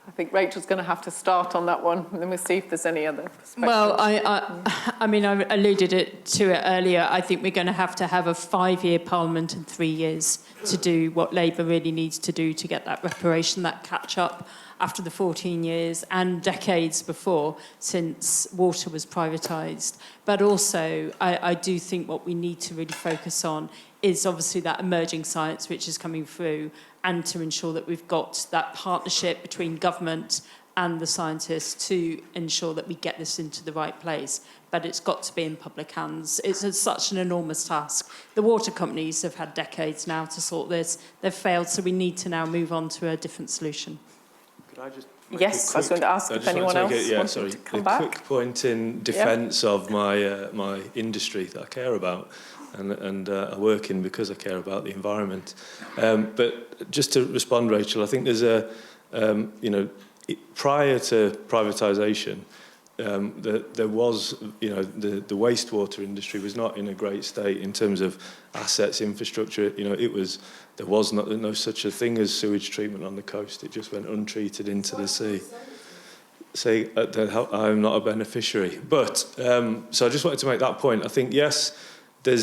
Speaker 1: I think Rachel's going to have to start on that one, and then we'll see if there's any other perspectives.
Speaker 7: Well, I mean, I alluded to it earlier. I think we're going to have a 5-year parliament in 3 years to do what Labour really needs to do to get that reparation, that catch-up after the 14 years and decades before, since water was privatised. But also, I do think what we need to really focus on is obviously that emerging science which is coming through, and to ensure that we've got that partnership between government and the scientists to ensure that we get this into the right place. But it's got to be in public hands. It's such an enormous task. The water companies have had decades now to sort this. They've failed, so we need to now move on to a different solution.
Speaker 4: Could I just
Speaker 1: Yes, I was going to ask if anyone else wanted to come back.
Speaker 4: A quick point in defence of my industry that I care about, and I work in because I care about the environment. But just to respond, Rachel, I think there's prior to privatisation, there was, the wastewater industry was not in a great state in terms of assets, infrastructure. There was no such a thing as sewage treatment on the coast. It just went untreated into the sea. Say I'm not a beneficiary, but so I just wanted to make that point. I think yes, there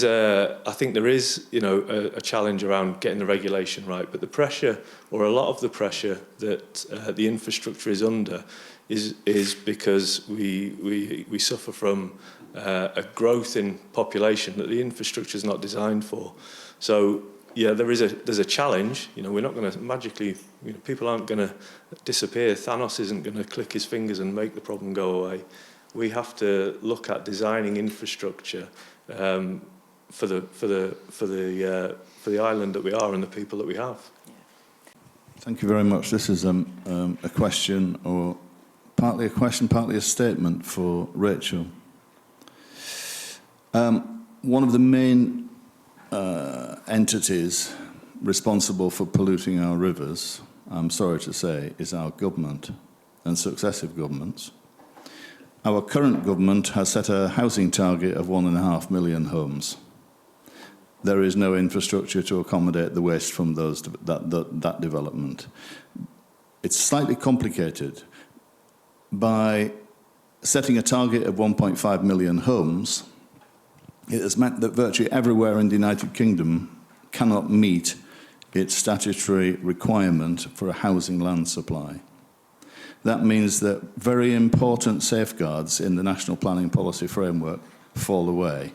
Speaker 4: is a challenge around getting the regulation right, but the pressure, or a lot of the pressure that the infrastructure is under, is because we suffer from a growth in population that the infrastructure is not designed for. So yeah, there's a challenge. We're not going to magically. People aren't going to disappear. Thanos isn't going to click his fingers and make the problem go away. We have to look at designing infrastructure for the island that we are and the people that we have.
Speaker 12: Thank you very much. This is a question, or partly a question, partly a statement for Rachel. One of the main entities responsible for polluting our rivers, I'm sorry to say, is our government and successive governments. Our current government has set a housing target of 1.5 million homes. There is no infrastructure to accommodate the waste from that development. It's slightly complicated. By setting a target of 1.5 million homes, it has meant that virtually everywhere in the United Kingdom cannot meet its statutory requirement for a housing land supply. That means that very important safeguards in the National Planning Policy Framework fall away,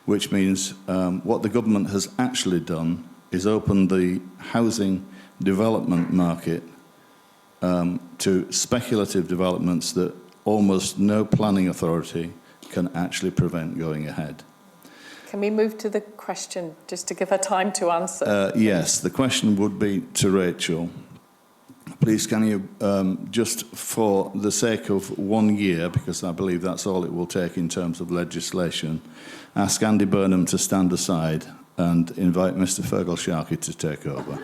Speaker 12: which means what the government has actually done is open the housing development market to speculative developments that almost no planning authority can actually prevent going ahead.
Speaker 1: Can we move to the question, just to give her time to answer?
Speaker 12: Yes, the question would be to Rachel. Please, can you, just for the sake of 1 year, because I believe that's all it will take in terms of legislation, ask Andy Burnham to stand aside and invite Mr. Fergal-Sharkey to take over.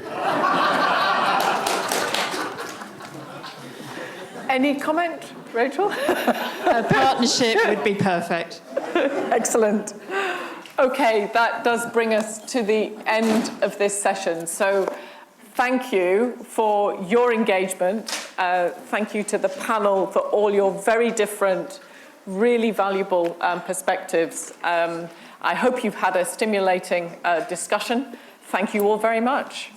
Speaker 1: Any comment, Rachel?
Speaker 7: A partnership would be perfect.
Speaker 1: Excellent. Okay, that does bring us to the end of this session. So thank you for your engagement. Thank you to the panel for all your very different, really valuable perspectives. I hope you've had a stimulating discussion. Thank you all very much.